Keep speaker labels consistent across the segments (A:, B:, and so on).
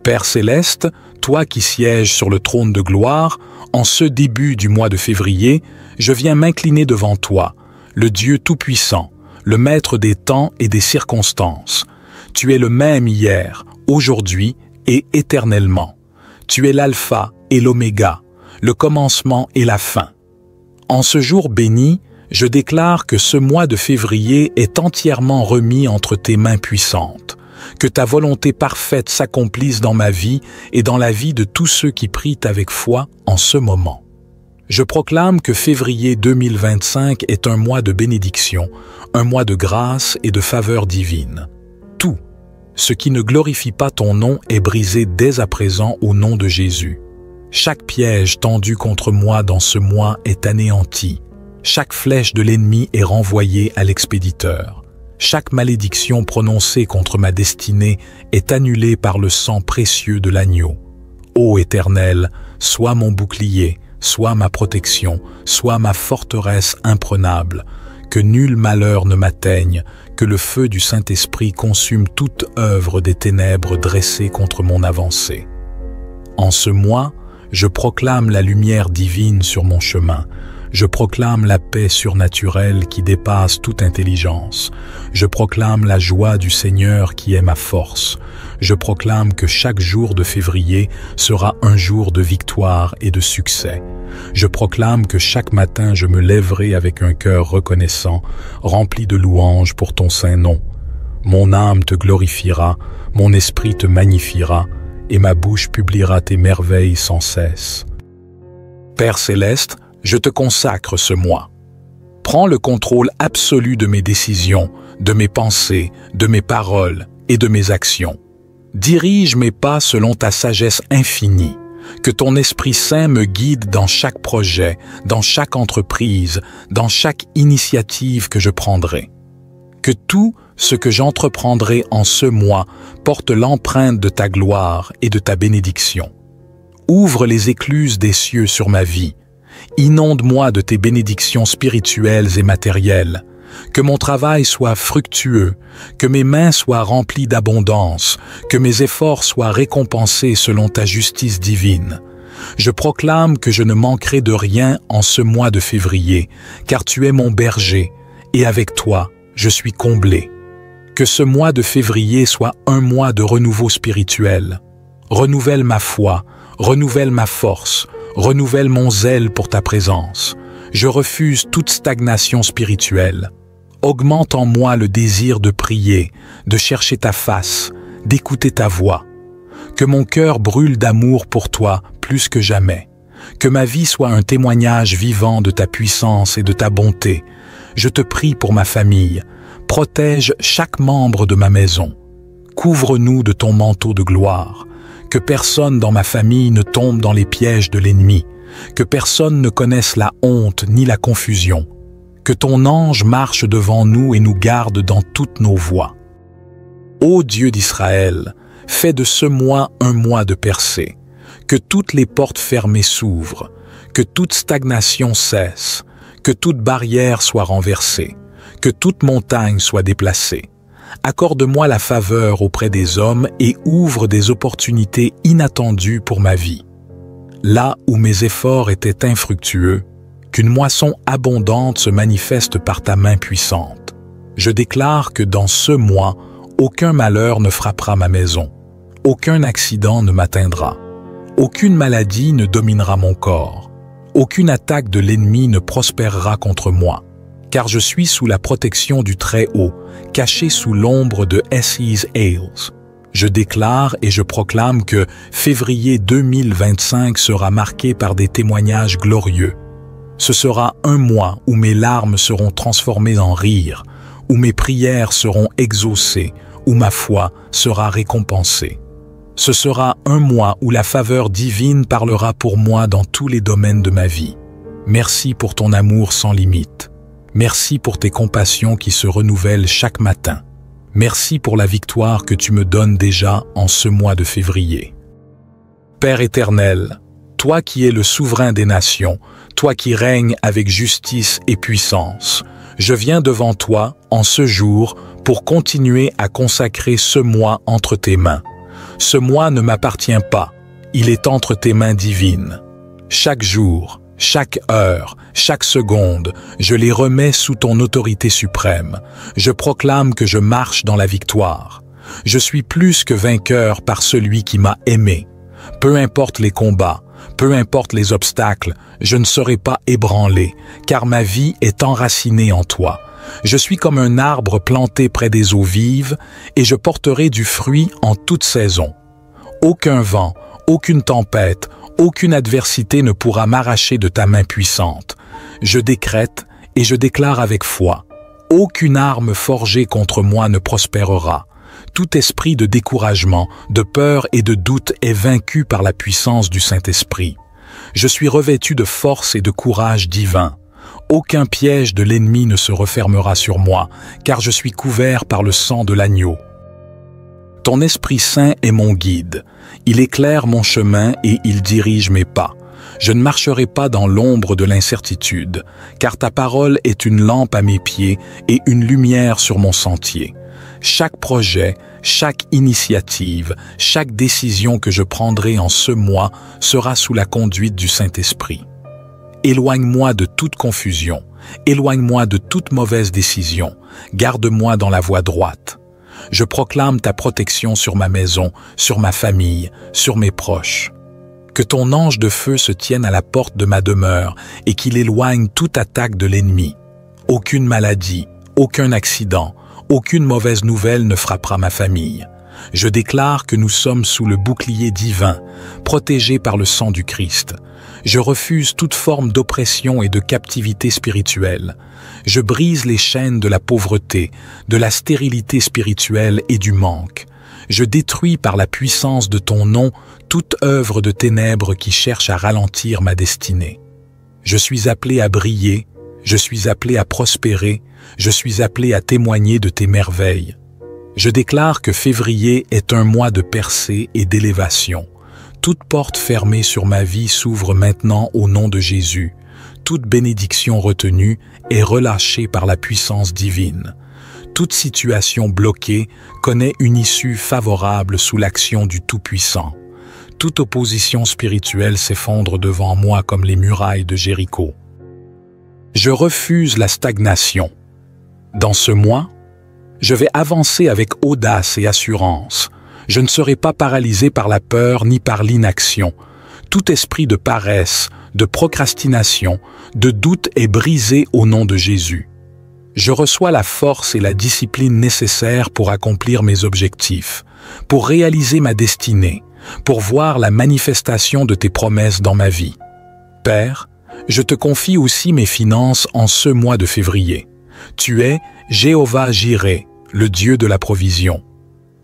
A: Père céleste, toi qui sièges sur le trône de gloire, en ce début du mois de février, je viens m'incliner devant toi, le Dieu Tout-Puissant, le Maître des temps et des circonstances. Tu es le même hier, aujourd'hui et éternellement. Tu es l'alpha et l'oméga, le commencement et la fin. En ce jour béni, je déclare que ce mois de février est entièrement remis entre tes mains puissantes. Que ta volonté parfaite s'accomplisse dans ma vie et dans la vie de tous ceux qui prient avec foi en ce moment. Je proclame que février 2025 est un mois de bénédiction, un mois de grâce et de faveur divine. Tout ce qui ne glorifie pas ton nom est brisé dès à présent au nom de Jésus. Chaque piège tendu contre moi dans ce mois est anéanti. Chaque flèche de l'ennemi est renvoyée à l'expéditeur. Chaque malédiction prononcée contre ma destinée est annulée par le sang précieux de l'agneau. Ô Éternel, sois mon bouclier, sois ma protection, sois ma forteresse imprenable. Que nul malheur ne m'atteigne, que le feu du Saint-Esprit consume toute œuvre des ténèbres dressées contre mon avancée. En ce mois, je proclame la lumière divine sur mon chemin. Je proclame la paix surnaturelle qui dépasse toute intelligence. Je proclame la joie du Seigneur qui est ma force. Je proclame que chaque jour de février sera un jour de victoire et de succès. Je proclame que chaque matin je me lèverai avec un cœur reconnaissant, rempli de louanges pour ton saint nom. Mon âme te glorifiera, mon esprit te magnifiera, et ma bouche publiera tes merveilles sans cesse. Père céleste, je te consacre ce mois. Prends le contrôle absolu de mes décisions, de mes pensées, de mes paroles et de mes actions. Dirige mes pas selon ta sagesse infinie. Que ton Esprit Saint me guide dans chaque projet, dans chaque entreprise, dans chaque initiative que je prendrai. Que tout ce que j'entreprendrai en ce mois porte l'empreinte de ta gloire et de ta bénédiction. Ouvre les écluses des cieux sur ma vie. Inonde-moi de tes bénédictions spirituelles et matérielles. Que mon travail soit fructueux, que mes mains soient remplies d'abondance, que mes efforts soient récompensés selon ta justice divine. Je proclame que je ne manquerai de rien en ce mois de février, car tu es mon berger, et avec toi, je suis comblé. Que ce mois de février soit un mois de renouveau spirituel. Renouvelle ma foi, renouvelle ma force, renouvelle mon zèle pour ta présence. Je refuse toute stagnation spirituelle. Augmente en moi le désir de prier, de chercher ta face, d'écouter ta voix. Que mon cœur brûle d'amour pour toi plus que jamais. Que ma vie soit un témoignage vivant de ta puissance et de ta bonté. Je te prie pour ma famille. Protège chaque membre de ma maison. Couvre-nous de ton manteau de gloire. Que personne dans ma famille ne tombe dans les pièges de l'ennemi. Que personne ne connaisse la honte ni la confusion. Que ton ange marche devant nous et nous garde dans toutes nos voies. Ô Dieu d'Israël, fais de ce mois un mois de percée. Que toutes les portes fermées s'ouvrent. Que toute stagnation cesse. Que toute barrière soit renversée. Que toute montagne soit déplacée. Accorde-moi la faveur auprès des hommes et ouvre des opportunités inattendues pour ma vie. Là où mes efforts étaient infructueux, qu'une moisson abondante se manifeste par ta main puissante. Je déclare que dans ce mois, aucun malheur ne frappera ma maison, aucun accident ne m'atteindra, aucune maladie ne dominera mon corps, aucune attaque de l'ennemi ne prospérera contre moi, car je suis sous la protection du Très-Haut, caché sous l'ombre de Esses Ailes. Je déclare et je proclame que février 2025 sera marqué par des témoignages glorieux. Ce sera un mois où mes larmes seront transformées en rire, où mes prières seront exaucées, où ma foi sera récompensée. Ce sera un mois où la faveur divine parlera pour moi dans tous les domaines de ma vie. Merci pour ton amour sans limite. Merci pour tes compassions qui se renouvellent chaque matin. Merci pour la victoire que tu me donnes déjà en ce mois de février. Père éternel, toi qui es le souverain des nations, toi qui règnes avec justice et puissance, je viens devant toi en ce jour pour continuer à consacrer ce mois entre tes mains. Ce mois ne m'appartient pas, il est entre tes mains divines. Chaque jour, chaque heure, chaque seconde, je les remets sous ton autorité suprême. Je proclame que je marche dans la victoire. Je suis plus que vainqueur par celui qui m'a aimé. Peu importe les combats, peu importe les obstacles, je ne serai pas ébranlé, car ma vie est enracinée en toi. Je suis comme un arbre planté près des eaux vives, et je porterai du fruit en toute saison. Aucun vent, aucune tempête, aucune adversité ne pourra m'arracher de ta main puissante. Je décrète et je déclare avec foi. Aucune arme forgée contre moi ne prospérera. Tout esprit de découragement, de peur et de doute est vaincu par la puissance du Saint-Esprit. Je suis revêtu de force et de courage divin. Aucun piège de l'ennemi ne se refermera sur moi, car je suis couvert par le sang de l'agneau. Ton Esprit Saint est mon guide. Il éclaire mon chemin et il dirige mes pas. Je ne marcherai pas dans l'ombre de l'incertitude, car ta parole est une lampe à mes pieds et une lumière sur mon sentier. Chaque projet, chaque initiative, chaque décision que je prendrai en ce mois sera sous la conduite du Saint-Esprit. Éloigne-moi de toute confusion, éloigne-moi de toute mauvaise décision, garde-moi dans la voie droite. Je proclame ta protection sur ma maison, sur ma famille, sur mes proches. Que ton ange de feu se tienne à la porte de ma demeure et qu'il éloigne toute attaque de l'ennemi. Aucune maladie, aucun accident, aucune mauvaise nouvelle ne frappera ma famille. Je déclare que nous sommes sous le bouclier divin, protégés par le sang du Christ. Je refuse toute forme d'oppression et de captivité spirituelle. Je brise les chaînes de la pauvreté, de la stérilité spirituelle et du manque. Je détruis par la puissance de ton nom toute œuvre de ténèbres qui cherche à ralentir ma destinée. Je suis appelé à briller, je suis appelé à prospérer, je suis appelé à témoigner de tes merveilles. Je déclare que février est un mois de percée et d'élévation. Toute porte fermée sur ma vie s'ouvre maintenant au nom de Jésus. Toute bénédiction retenue est relâchée par la puissance divine. Toute situation bloquée connaît une issue favorable sous l'action du Tout-Puissant. Toute opposition spirituelle s'effondre devant moi comme les murailles de Jéricho. Je refuse la stagnation. Dans ce mois, je vais avancer avec audace et assurance. Je ne serai pas paralysé par la peur ni par l'inaction. Tout esprit de paresse, de procrastination, de doute est brisé au nom de Jésus. Je reçois la force et la discipline nécessaires pour accomplir mes objectifs, pour réaliser ma destinée, pour voir la manifestation de tes promesses dans ma vie. Père, je te confie aussi mes finances en ce mois de février. Tu es Jéhovah Jireh, le Dieu de la provision.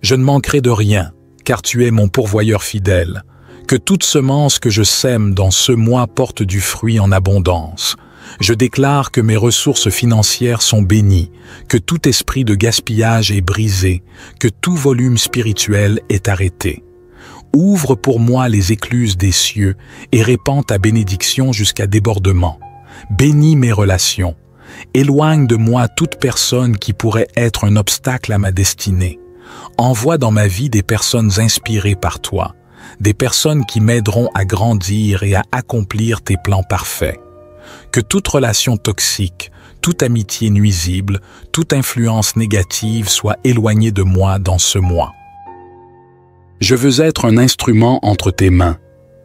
A: Je ne manquerai de rien, car tu es mon pourvoyeur fidèle. Que toute semence que je sème dans ce mois porte du fruit en abondance. Je déclare que mes ressources financières sont bénies, que tout esprit de gaspillage est brisé, que tout volume spirituel est arrêté. Ouvre pour moi les écluses des cieux et répands ta bénédiction jusqu'à débordement. Bénis mes relations. Éloigne de moi toute personne qui pourrait être un obstacle à ma destinée. Envoie dans ma vie des personnes inspirées par toi, des personnes qui m'aideront à grandir et à accomplir tes plans parfaits. Que toute relation toxique, toute amitié nuisible, toute influence négative soit éloignée de moi dans ce mois. Je veux être un instrument entre tes mains.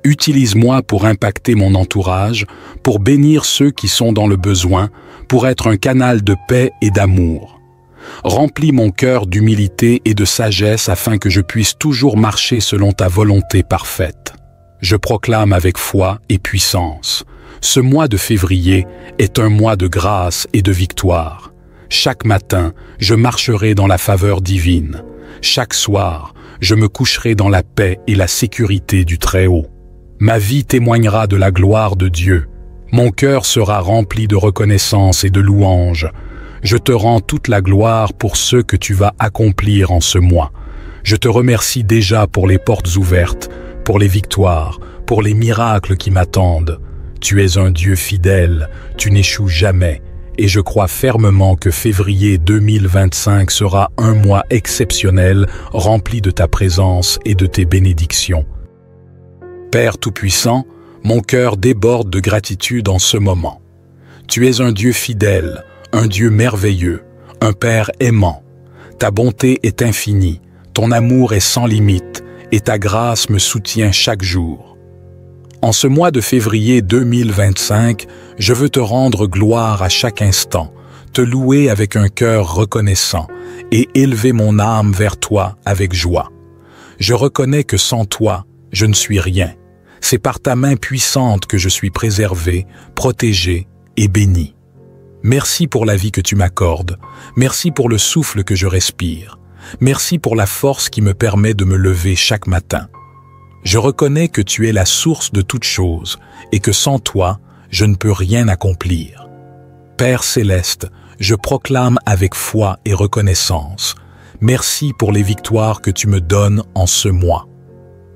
A: Utilise-moi pour impacter mon entourage, pour bénir ceux qui sont dans le besoin, pour être un canal de paix et d'amour. Remplis mon cœur d'humilité et de sagesse afin que je puisse toujours marcher selon ta volonté parfaite. Je proclame avec foi et puissance. Ce mois de février est un mois de grâce et de victoire. Chaque matin, je marcherai dans la faveur divine. Chaque soir, je me coucherai dans la paix et la sécurité du Très-Haut. Ma vie témoignera de la gloire de Dieu. Mon cœur sera rempli de reconnaissance et de louange. Je te rends toute la gloire pour ce que tu vas accomplir en ce mois. Je te remercie déjà pour les portes ouvertes, pour les victoires, pour les miracles qui m'attendent. Tu es un Dieu fidèle, tu n'échoues jamais, et je crois fermement que février 2025 sera un mois exceptionnel, rempli de ta présence et de tes bénédictions. Père Tout-Puissant, mon cœur déborde de gratitude en ce moment. Tu es un Dieu fidèle, un Dieu merveilleux, un Père aimant. Ta bonté est infinie, ton amour est sans limite, et ta grâce me soutient chaque jour. En ce mois de février 2025, je veux te rendre gloire à chaque instant, te louer avec un cœur reconnaissant et élever mon âme vers toi avec joie. Je reconnais que sans toi, je ne suis rien. C'est par ta main puissante que je suis préservé, protégé et béni. Merci pour la vie que tu m'accordes. Merci pour le souffle que je respire. Merci pour la force qui me permet de me lever chaque matin. Je reconnais que tu es la source de toutes choses et que sans toi, je ne peux rien accomplir. Père céleste, je proclame avec foi et reconnaissance. Merci pour les victoires que tu me donnes en ce mois.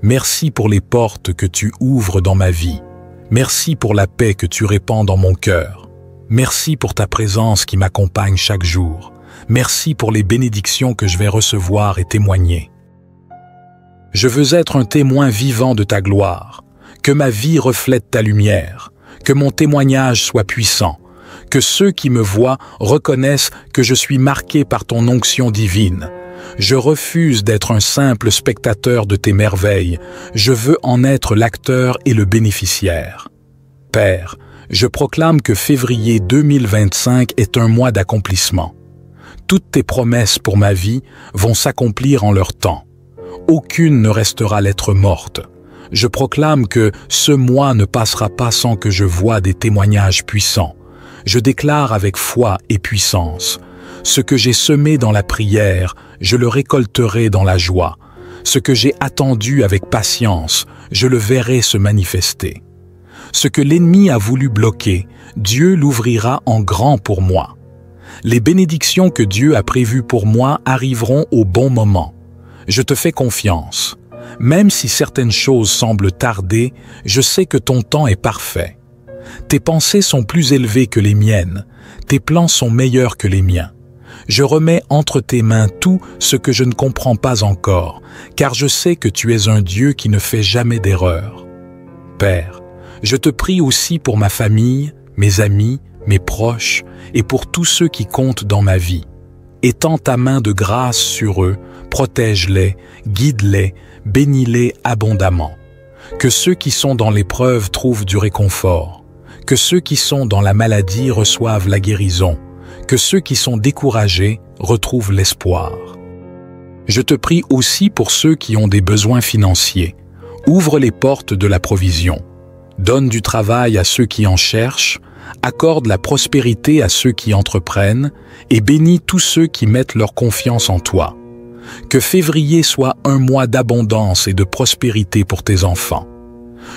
A: Merci pour les portes que tu ouvres dans ma vie. Merci pour la paix que tu répands dans mon cœur. Merci pour ta présence qui m'accompagne chaque jour. Merci pour les bénédictions que je vais recevoir et témoigner. Je veux être un témoin vivant de ta gloire, que ma vie reflète ta lumière, que mon témoignage soit puissant, que ceux qui me voient reconnaissent que je suis marqué par ton onction divine. Je refuse d'être un simple spectateur de tes merveilles, je veux en être l'acteur et le bénéficiaire. Père, je proclame que février 2025 est un mois d'accomplissement. Toutes tes promesses pour ma vie vont s'accomplir en leur temps. Aucune ne restera lettre morte. Je proclame que ce mois ne passera pas sans que je voie des témoignages puissants. Je déclare avec foi et puissance. Ce que j'ai semé dans la prière, je le récolterai dans la joie. Ce que j'ai attendu avec patience, je le verrai se manifester. Ce que l'ennemi a voulu bloquer, Dieu l'ouvrira en grand pour moi. Les bénédictions que Dieu a prévues pour moi arriveront au bon moment. Je te fais confiance. Même si certaines choses semblent tarder, je sais que ton temps est parfait. Tes pensées sont plus élevées que les miennes. Tes plans sont meilleurs que les miens. Je remets entre tes mains tout ce que je ne comprends pas encore, car je sais que tu es un Dieu qui ne fait jamais d'erreur. Père, je te prie aussi pour ma famille, mes amis, mes proches et pour tous ceux qui comptent dans ma vie. Étends ta main de grâce sur eux, protège-les, guide-les, bénis-les abondamment. Que ceux qui sont dans l'épreuve trouvent du réconfort. Que ceux qui sont dans la maladie reçoivent la guérison. Que ceux qui sont découragés retrouvent l'espoir. Je te prie aussi pour ceux qui ont des besoins financiers. Ouvre les portes de la provision. Donne du travail à ceux qui en cherchent. Accorde la prospérité à ceux qui entreprennent et bénis tous ceux qui mettent leur confiance en toi. Que février soit un mois d'abondance et de prospérité pour tes enfants.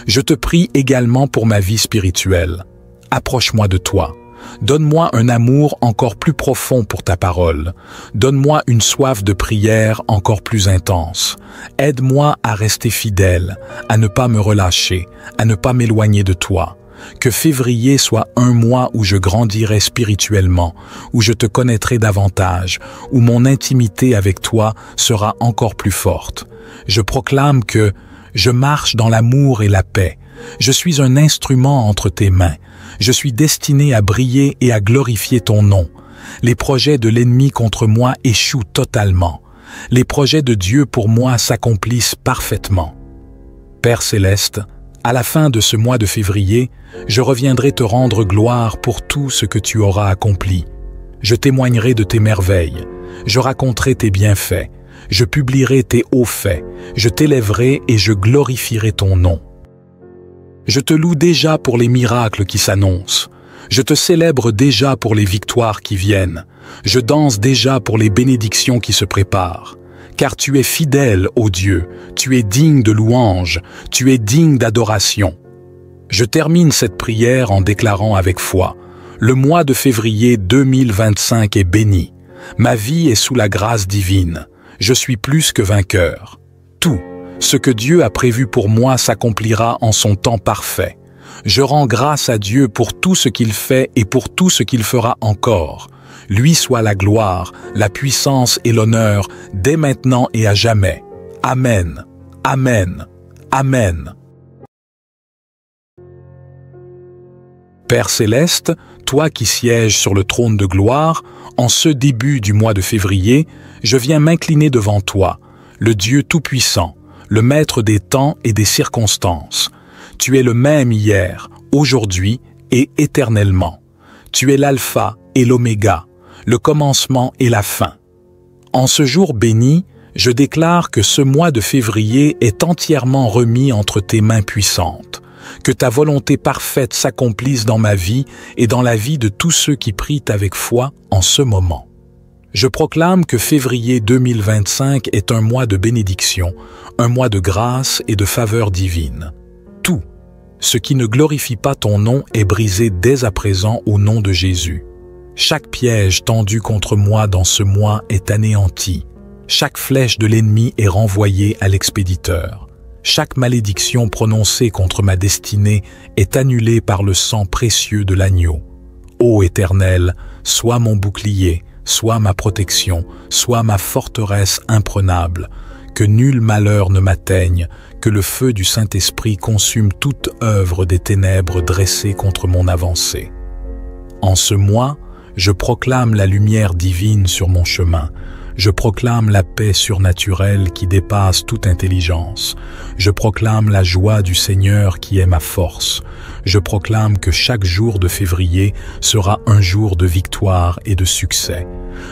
A: Je te prie également pour ma vie spirituelle. Approche-moi de toi. Donne-moi un amour encore plus profond pour ta parole. Donne-moi une soif de prière encore plus intense. Aide-moi à rester fidèle, à ne pas me relâcher, à ne pas m'éloigner de toi. Que février soit un mois où je grandirai spirituellement, où je te connaîtrai davantage, où mon intimité avec toi sera encore plus forte. Je proclame que je marche dans l'amour et la paix. Je suis un instrument entre tes mains. Je suis destiné à briller et à glorifier ton nom. Les projets de l'ennemi contre moi échouent totalement. Les projets de Dieu pour moi s'accomplissent parfaitement. Père céleste, à la fin de ce mois de février, je reviendrai te rendre gloire pour tout ce que tu auras accompli. Je témoignerai de tes merveilles. Je raconterai tes bienfaits. Je publierai tes hauts faits. Je t'élèverai et je glorifierai ton nom. Je te loue déjà pour les miracles qui s'annoncent. Je te célèbre déjà pour les victoires qui viennent. Je danse déjà pour les bénédictions qui se préparent. Car tu es fidèle, ô Dieu, tu es digne de louange, tu es digne d'adoration. Je termine cette prière en déclarant avec foi, le mois de février 2025 est béni. Ma vie est sous la grâce divine. Je suis plus que vainqueur. Tout ce que Dieu a prévu pour moi s'accomplira en son temps parfait. Je rends grâce à Dieu pour tout ce qu'il fait et pour tout ce qu'il fera encore. Lui soit la gloire, la puissance et l'honneur, dès maintenant et à jamais. Amen. Amen. Amen. Père céleste, toi qui sièges sur le trône de gloire, en ce début du mois de février, je viens m'incliner devant toi, le Dieu Tout-Puissant, le Maître des temps et des circonstances. Tu es le même hier, aujourd'hui et éternellement. Tu es l'alpha et l'oméga, le commencement et la fin. En ce jour béni, je déclare que ce mois de février est entièrement remis entre tes mains puissantes. Que ta volonté parfaite s'accomplisse dans ma vie et dans la vie de tous ceux qui prient avec foi en ce moment. Je proclame que février 2025 est un mois de bénédiction, un mois de grâce et de faveur divine. Tout ce qui ne glorifie pas ton nom est brisé dès à présent au nom de Jésus. Chaque piège tendu contre moi dans ce mois est anéanti. Chaque flèche de l'ennemi est renvoyée à l'expéditeur. Chaque malédiction prononcée contre ma destinée est annulée par le sang précieux de l'agneau. Ô Éternel, sois mon bouclier, sois ma protection, sois ma forteresse imprenable. Que nul malheur ne m'atteigne, que le feu du Saint-Esprit consume toute œuvre des ténèbres dressée contre mon avancée. En ce mois, je proclame la lumière divine sur mon chemin. Je proclame la paix surnaturelle qui dépasse toute intelligence. Je proclame la joie du Seigneur qui est ma force. Je proclame que chaque jour de février sera un jour de victoire et de succès.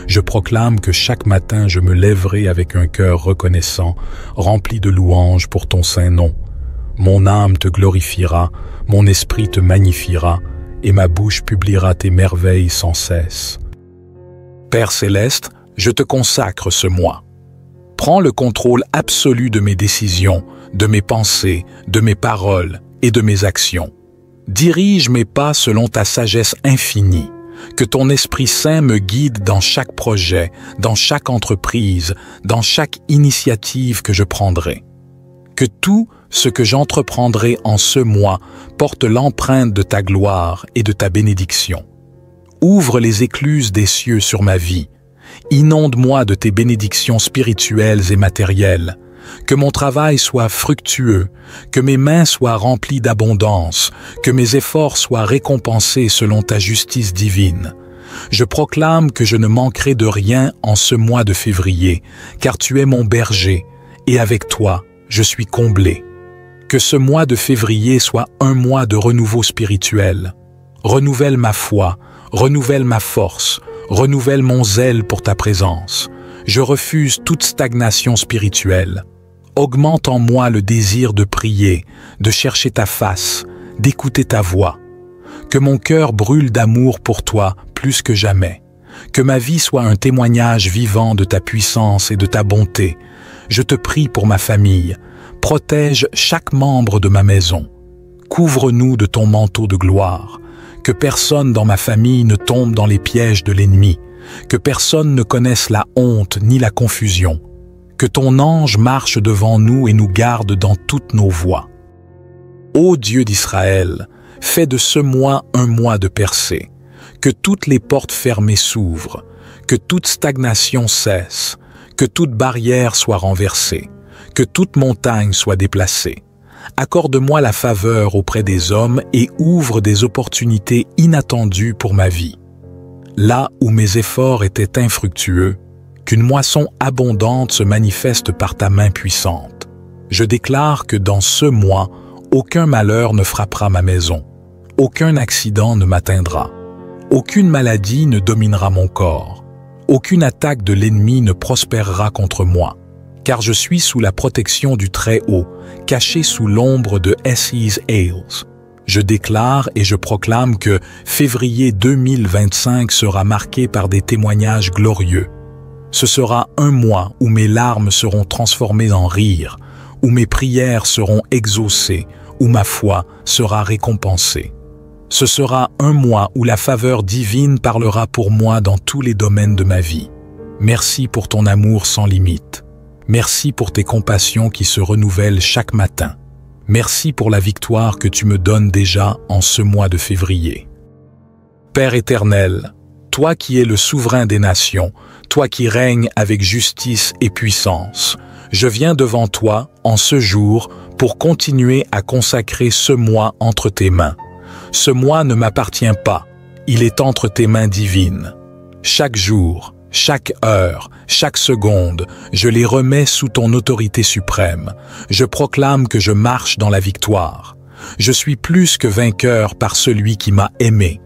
A: Je proclame que chaque matin je me lèverai avec un cœur reconnaissant, rempli de louanges pour ton saint nom. Mon âme te glorifiera, mon esprit te magnifiera, et ma bouche publiera tes merveilles sans cesse. Père céleste, je te consacre ce mois. Prends le contrôle absolu de mes décisions, de mes pensées, de mes paroles et de mes actions. Dirige mes pas selon ta sagesse infinie. Que ton Esprit Saint me guide dans chaque projet, dans chaque entreprise, dans chaque initiative que je prendrai. Que tout ce que j'entreprendrai en ce mois porte l'empreinte de ta gloire et de ta bénédiction. Ouvre les écluses des cieux sur ma vie. Inonde-moi de tes bénédictions spirituelles et matérielles. Que mon travail soit fructueux, que mes mains soient remplies d'abondance, que mes efforts soient récompensés selon ta justice divine. Je proclame que je ne manquerai de rien en ce mois de février, car tu es mon berger, et avec toi, je suis comblé. Que ce mois de février soit un mois de renouveau spirituel. Renouvelle ma foi, renouvelle ma force, renouvelle mon zèle pour ta présence. Je refuse toute stagnation spirituelle. Augmente en moi le désir de prier, de chercher ta face, d'écouter ta voix. Que mon cœur brûle d'amour pour toi plus que jamais. Que ma vie soit un témoignage vivant de ta puissance et de ta bonté. Je te prie pour ma famille. Protège chaque membre de ma maison. Couvre-nous de ton manteau de gloire. Que personne dans ma famille ne tombe dans les pièges de l'ennemi. Que personne ne connaisse la honte ni la confusion. Que ton ange marche devant nous et nous garde dans toutes nos voies. Ô Dieu d'Israël, fais de ce mois un mois de percée. Que toutes les portes fermées s'ouvrent. Que toute stagnation cesse. Que toute barrière soit renversée. Que toute montagne soit déplacée. Accorde-moi la faveur auprès des hommes et ouvre des opportunités inattendues pour ma vie. Là où mes efforts étaient infructueux, qu'une moisson abondante se manifeste par ta main puissante. Je déclare que dans ce mois, aucun malheur ne frappera ma maison, aucun accident ne m'atteindra, aucune maladie ne dominera mon corps, aucune attaque de l'ennemi ne prospérera contre moi. Car je suis sous la protection du Très-Haut, caché sous l'ombre de Esses Ailes. Je déclare et je proclame que février 2025 sera marqué par des témoignages glorieux. Ce sera un mois où mes larmes seront transformées en rire, où mes prières seront exaucées, où ma foi sera récompensée. Ce sera un mois où la faveur divine parlera pour moi dans tous les domaines de ma vie. Merci pour ton amour sans limite. Merci pour tes compassions qui se renouvellent chaque matin. Merci pour la victoire que tu me donnes déjà en ce mois de février. Père éternel, toi qui es le souverain des nations, toi qui règnes avec justice et puissance, je viens devant toi en ce jour pour continuer à consacrer ce mois entre tes mains. Ce mois ne m'appartient pas, il est entre tes mains divines. Chaque jour, chaque heure, chaque seconde, je les remets sous ton autorité suprême. Je proclame que je marche dans la victoire. Je suis plus que vainqueur par celui qui m'a aimé.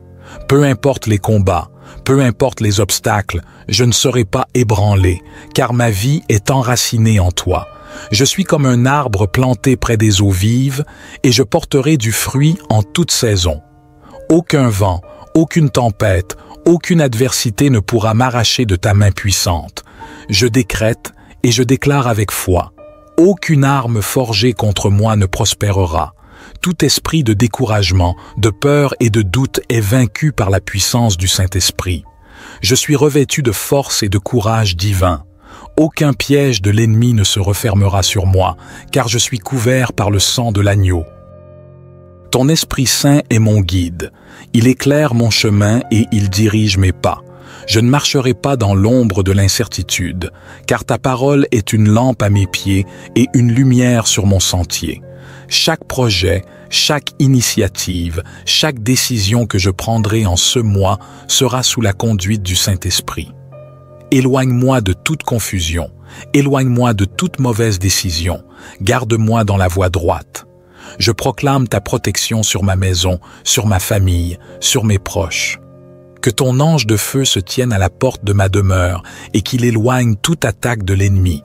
A: Peu importe les combats, peu importe les obstacles, je ne serai pas ébranlé, car ma vie est enracinée en toi. Je suis comme un arbre planté près des eaux vives, et je porterai du fruit en toute saison. Aucun vent, aucune tempête, aucune adversité ne pourra m'arracher de ta main puissante. Je décrète et je déclare avec foi. Aucune arme forgée contre moi ne prospérera. Tout esprit de découragement, de peur et de doute est vaincu par la puissance du Saint-Esprit. Je suis revêtu de force et de courage divin. Aucun piège de l'ennemi ne se refermera sur moi, car je suis couvert par le sang de l'agneau. Ton Esprit Saint est mon guide. Il éclaire mon chemin et il dirige mes pas. Je ne marcherai pas dans l'ombre de l'incertitude, car ta parole est une lampe à mes pieds et une lumière sur mon sentier. Chaque projet, chaque initiative, chaque décision que je prendrai en ce mois sera sous la conduite du Saint-Esprit. Éloigne-moi de toute confusion, éloigne-moi de toute mauvaise décision, garde-moi dans la voie droite. Je proclame ta protection sur ma maison, sur ma famille, sur mes proches. Que ton ange de feu se tienne à la porte de ma demeure et qu'il éloigne toute attaque de l'ennemi.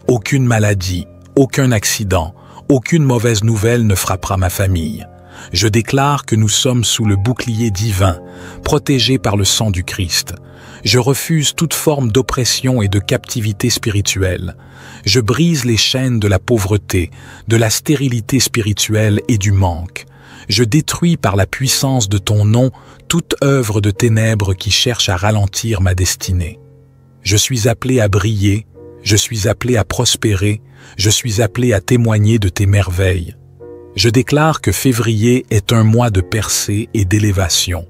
A: Aucune maladie, aucun accident, aucune mauvaise nouvelle ne frappera ma famille. Je déclare que nous sommes sous le bouclier divin, protégés par le sang du Christ. Je refuse toute forme d'oppression et de captivité spirituelle. Je brise les chaînes de la pauvreté, de la stérilité spirituelle et du manque. Je détruis par la puissance de ton nom toute œuvre de ténèbres qui cherche à ralentir ma destinée. Je suis appelé à briller, je suis appelé à prospérer, je suis appelé à témoigner de tes merveilles. Je déclare que février est un mois de percée et d'élévation.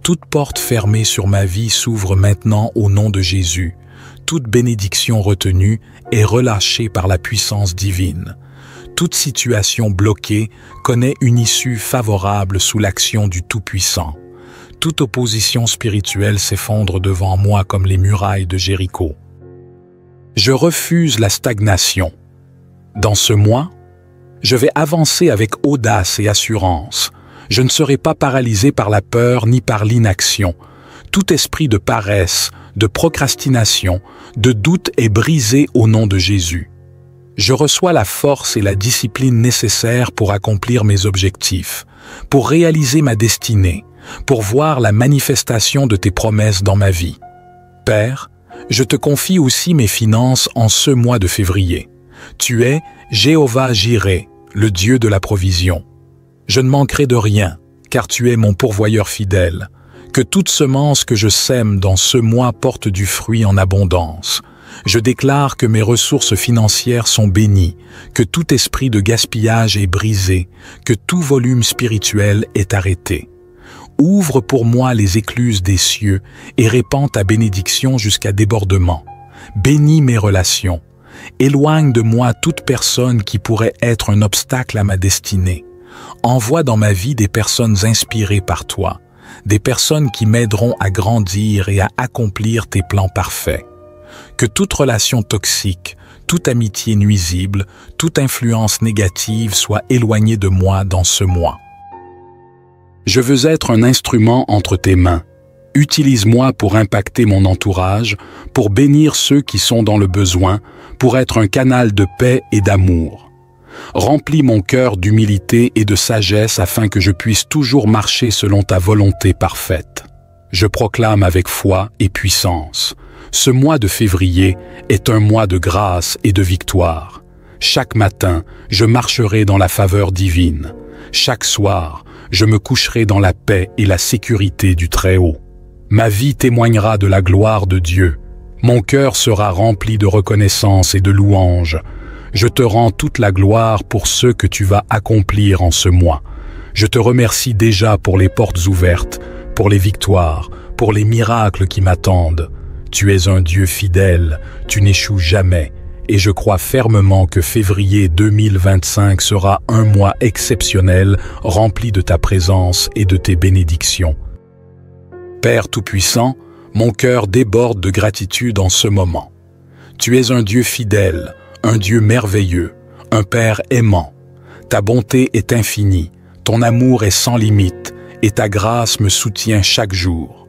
A: Toute porte fermée sur ma vie s'ouvre maintenant au nom de Jésus. Toute bénédiction retenue est relâchée par la puissance divine. Toute situation bloquée connaît une issue favorable sous l'action du Tout-Puissant. Toute opposition spirituelle s'effondre devant moi comme les murailles de Jéricho. Je refuse la stagnation. Dans ce mois, je vais avancer avec audace et assurance. Je ne serai pas paralysé par la peur ni par l'inaction. Tout esprit de paresse, de procrastination, de doute est brisé au nom de Jésus. Je reçois la force et la discipline nécessaires pour accomplir mes objectifs, pour réaliser ma destinée, pour voir la manifestation de tes promesses dans ma vie. Père, je te confie aussi mes finances en ce mois de février. Tu es Jéhovah Jireh, le Dieu de la provision. Je ne manquerai de rien, car tu es mon pourvoyeur fidèle. Que toute semence que je sème dans ce mois porte du fruit en abondance. Je déclare que mes ressources financières sont bénies, que tout esprit de gaspillage est brisé, que tout volume spirituel est arrêté. Ouvre pour moi les écluses des cieux et répands ta bénédiction jusqu'à débordement. Bénis mes relations. Éloigne de moi toute personne qui pourrait être un obstacle à ma destinée. Envoie dans ma vie des personnes inspirées par toi, des personnes qui m'aideront à grandir et à accomplir tes plans parfaits. Que toute relation toxique, toute amitié nuisible, toute influence négative soit éloignée de moi dans ce mois. Je veux être un instrument entre tes mains. Utilise-moi pour impacter mon entourage, pour bénir ceux qui sont dans le besoin, pour être un canal de paix et d'amour. Remplis mon cœur d'humilité et de sagesse afin que je puisse toujours marcher selon ta volonté parfaite. Je proclame avec foi et puissance. Ce mois de février est un mois de grâce et de victoire. Chaque matin, je marcherai dans la faveur divine. Chaque soir, je me coucherai dans la paix et la sécurité du Très-Haut. Ma vie témoignera de la gloire de Dieu. Mon cœur sera rempli de reconnaissance et de louange. Je te rends toute la gloire pour ce que tu vas accomplir en ce mois. Je te remercie déjà pour les portes ouvertes, pour les victoires, pour les miracles qui m'attendent. Tu es un Dieu fidèle, tu n'échoues jamais, et je crois fermement que février 2025 sera un mois exceptionnel, rempli de ta présence et de tes bénédictions. Père Tout-Puissant, mon cœur déborde de gratitude en ce moment. Tu es un Dieu fidèle, un Dieu merveilleux, un Père aimant. Ta bonté est infinie, ton amour est sans limite, et ta grâce me soutient chaque jour.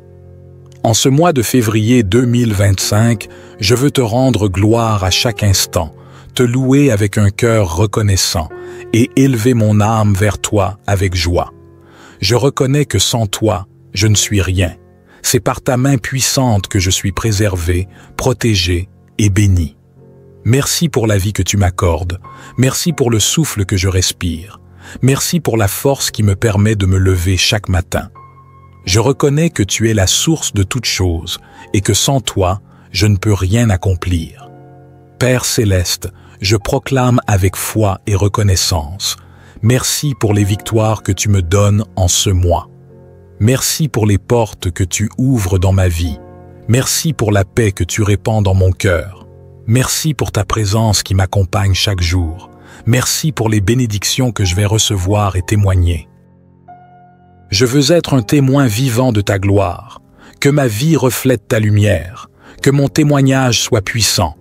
A: En ce mois de février 2025, je veux te rendre gloire à chaque instant, te louer avec un cœur reconnaissant et élever mon âme vers toi avec joie. Je reconnais que sans toi, je ne suis rien. C'est par ta main puissante que je suis préservé, protégé et béni. Merci pour la vie que tu m'accordes. Merci pour le souffle que je respire. Merci pour la force qui me permet de me lever chaque matin. Je reconnais que tu es la source de toutes choses et que sans toi, je ne peux rien accomplir. Père céleste, je proclame avec foi et reconnaissance. Merci pour les victoires que tu me donnes en ce mois. Merci pour les portes que tu ouvres dans ma vie. Merci pour la paix que tu répands dans mon cœur. Merci pour ta présence qui m'accompagne chaque jour. Merci pour les bénédictions que je vais recevoir et témoigner. Je veux être un témoin vivant de ta gloire, que ma vie reflète ta lumière, que mon témoignage soit puissant,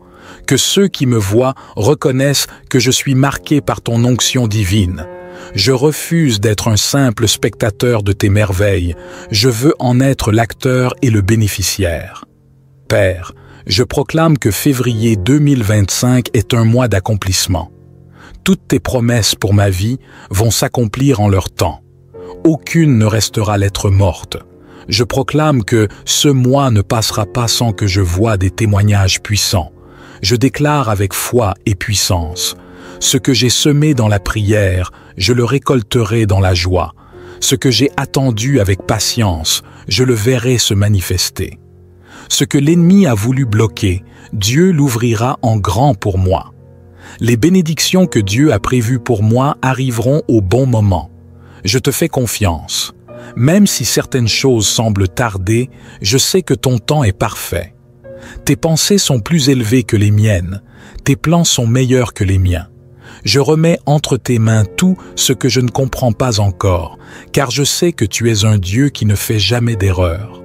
A: que ceux qui me voient reconnaissent que je suis marqué par ton onction divine. Je refuse d'être un simple spectateur de tes merveilles, je veux en être l'acteur et le bénéficiaire. Père, je proclame que février 2025 est un mois d'accomplissement. Toutes tes promesses pour ma vie vont s'accomplir en leur temps. Aucune ne restera lettre morte. Je proclame que ce mois ne passera pas sans que je voie des témoignages puissants. Je déclare avec foi et puissance. Ce que j'ai semé dans la prière, je le récolterai dans la joie. Ce que j'ai attendu avec patience, je le verrai se manifester. Ce que l'ennemi a voulu bloquer, Dieu l'ouvrira en grand pour moi. Les bénédictions que Dieu a prévues pour moi arriveront au bon moment. Je te fais confiance. Même si certaines choses semblent tarder, je sais que ton temps est parfait. Tes pensées sont plus élevées que les miennes. Tes plans sont meilleurs que les miens. Je remets entre tes mains tout ce que je ne comprends pas encore, car je sais que tu es un Dieu qui ne fait jamais d'erreur.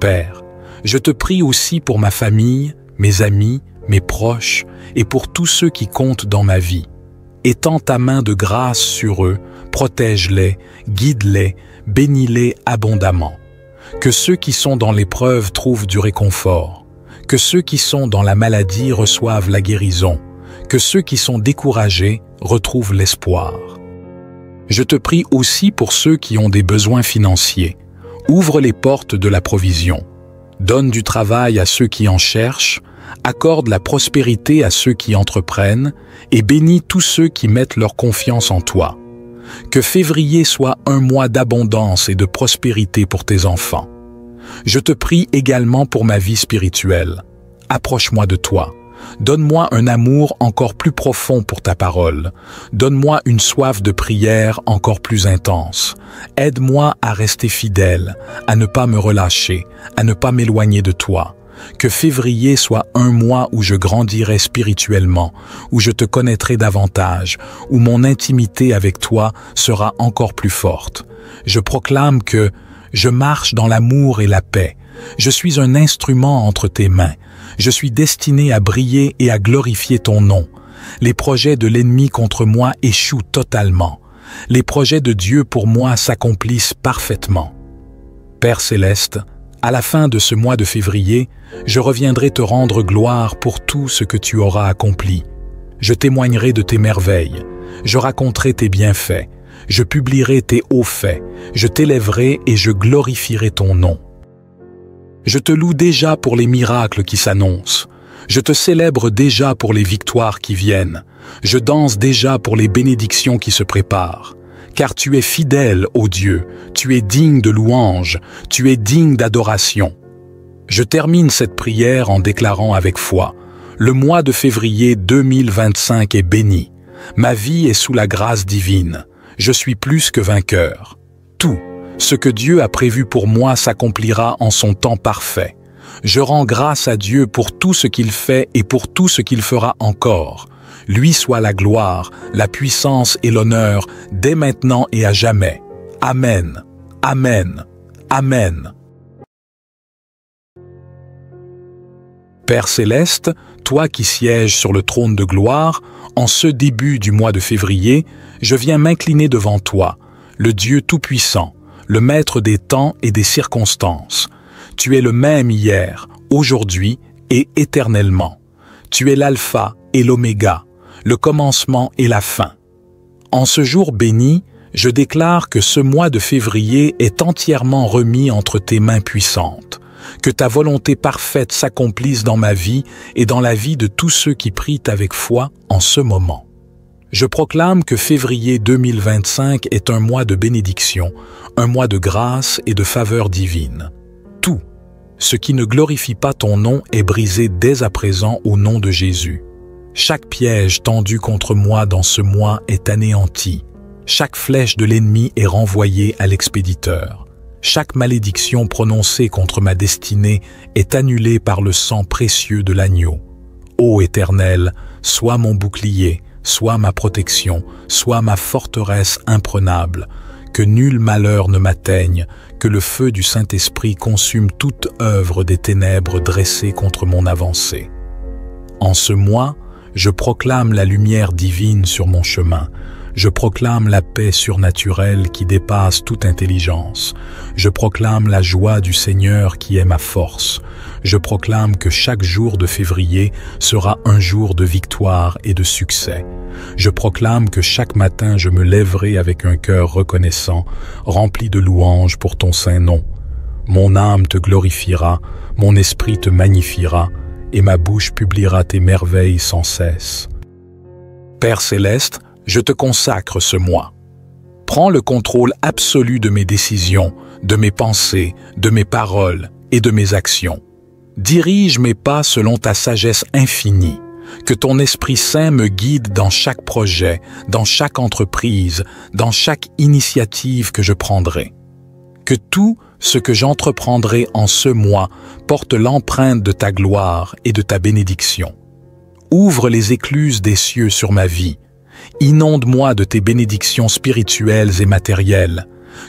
A: Père, je te prie aussi pour ma famille, mes amis, mes proches et pour tous ceux qui comptent dans ma vie. Étends ta main de grâce sur eux, protège-les, guide-les, bénis-les abondamment. Que ceux qui sont dans l'épreuve trouvent du réconfort. Que ceux qui sont dans la maladie reçoivent la guérison. Que ceux qui sont découragés retrouvent l'espoir. Je te prie aussi pour ceux qui ont des besoins financiers. Ouvre les portes de la provision. Donne du travail à ceux qui en cherchent. Accorde la prospérité à ceux qui entreprennent et bénis tous ceux qui mettent leur confiance en toi. Que février soit un mois d'abondance et de prospérité pour tes enfants. Je te prie également pour ma vie spirituelle. Approche-moi de toi. Donne-moi un amour encore plus profond pour ta parole. Donne-moi une soif de prière encore plus intense. Aide-moi à rester fidèle, à ne pas me relâcher, à ne pas m'éloigner de toi. Que février soit un mois où je grandirai spirituellement, où je te connaîtrai davantage, où mon intimité avec toi sera encore plus forte. Je proclame que je marche dans l'amour et la paix. Je suis un instrument entre tes mains. Je suis destiné à briller et à glorifier ton nom. Les projets de l'ennemi contre moi échouent totalement. Les projets de Dieu pour moi s'accomplissent parfaitement. Père céleste, à la fin de ce mois de février, je reviendrai te rendre gloire pour tout ce que tu auras accompli. Je témoignerai de tes merveilles. Je raconterai tes bienfaits. Je publierai tes hauts faits. Je t'élèverai et je glorifierai ton nom. Je te loue déjà pour les miracles qui s'annoncent. Je te célèbre déjà pour les victoires qui viennent. Je danse déjà pour les bénédictions qui se préparent. Car tu es fidèle, ô Dieu, tu es digne de louange, tu es digne d'adoration. Je termine cette prière en déclarant avec foi: Le mois de février 2025 est béni. Ma vie est sous la grâce divine. Je suis plus que vainqueur. Tout ce que Dieu a prévu pour moi s'accomplira en son temps parfait. Je rends grâce à Dieu pour tout ce qu'il fait et pour tout ce qu'il fera encore. Lui soit la gloire, la puissance et l'honneur dès maintenant et à jamais. Amen. Amen. Amen. Père céleste, toi qui sièges sur le trône de gloire, en ce début du mois de février, je viens m'incliner devant toi, le Dieu Tout-Puissant, le Maître des temps et des circonstances. Tu es le même hier, aujourd'hui et éternellement. Tu es l'alpha et l'oméga, le commencement et la fin. En ce jour béni, je déclare que ce mois de février est entièrement remis entre tes mains puissantes. Que ta volonté parfaite s'accomplisse dans ma vie et dans la vie de tous ceux qui prient avec foi en ce moment. Je proclame que février 2025 est un mois de bénédiction, un mois de grâce et de faveur divine. Tout ce qui ne glorifie pas ton nom est brisé dès à présent au nom de Jésus. Chaque piège tendu contre moi dans ce mois est anéanti. Chaque flèche de l'ennemi est renvoyée à l'expéditeur. Chaque malédiction prononcée contre ma destinée est annulée par le sang précieux de l'agneau. Ô Éternel, sois mon bouclier, sois ma protection, sois ma forteresse imprenable. Que nul malheur ne m'atteigne, que le feu du Saint-Esprit consume toute œuvre des ténèbres dressée contre mon avancée. En ce mois, je proclame la lumière divine sur mon chemin. Je proclame la paix surnaturelle qui dépasse toute intelligence. Je proclame la joie du Seigneur qui est ma force. Je proclame que chaque jour de février sera un jour de victoire et de succès. Je proclame que chaque matin je me lèverai avec un cœur reconnaissant, rempli de louanges pour ton saint nom. Mon âme te glorifiera, mon esprit te magnifiera, et ma bouche publiera tes merveilles sans cesse. Père céleste, je te consacre ce mois. Prends le contrôle absolu de mes décisions, de mes pensées, de mes paroles et de mes actions. Dirige mes pas selon ta sagesse infinie. Que ton Esprit Saint me guide dans chaque projet, dans chaque entreprise, dans chaque initiative que je prendrai. Que tout ce que j'entreprendrai en ce mois porte l'empreinte de ta gloire et de ta bénédiction. Ouvre les écluses des cieux sur ma vie. Inonde-moi de tes bénédictions spirituelles et matérielles.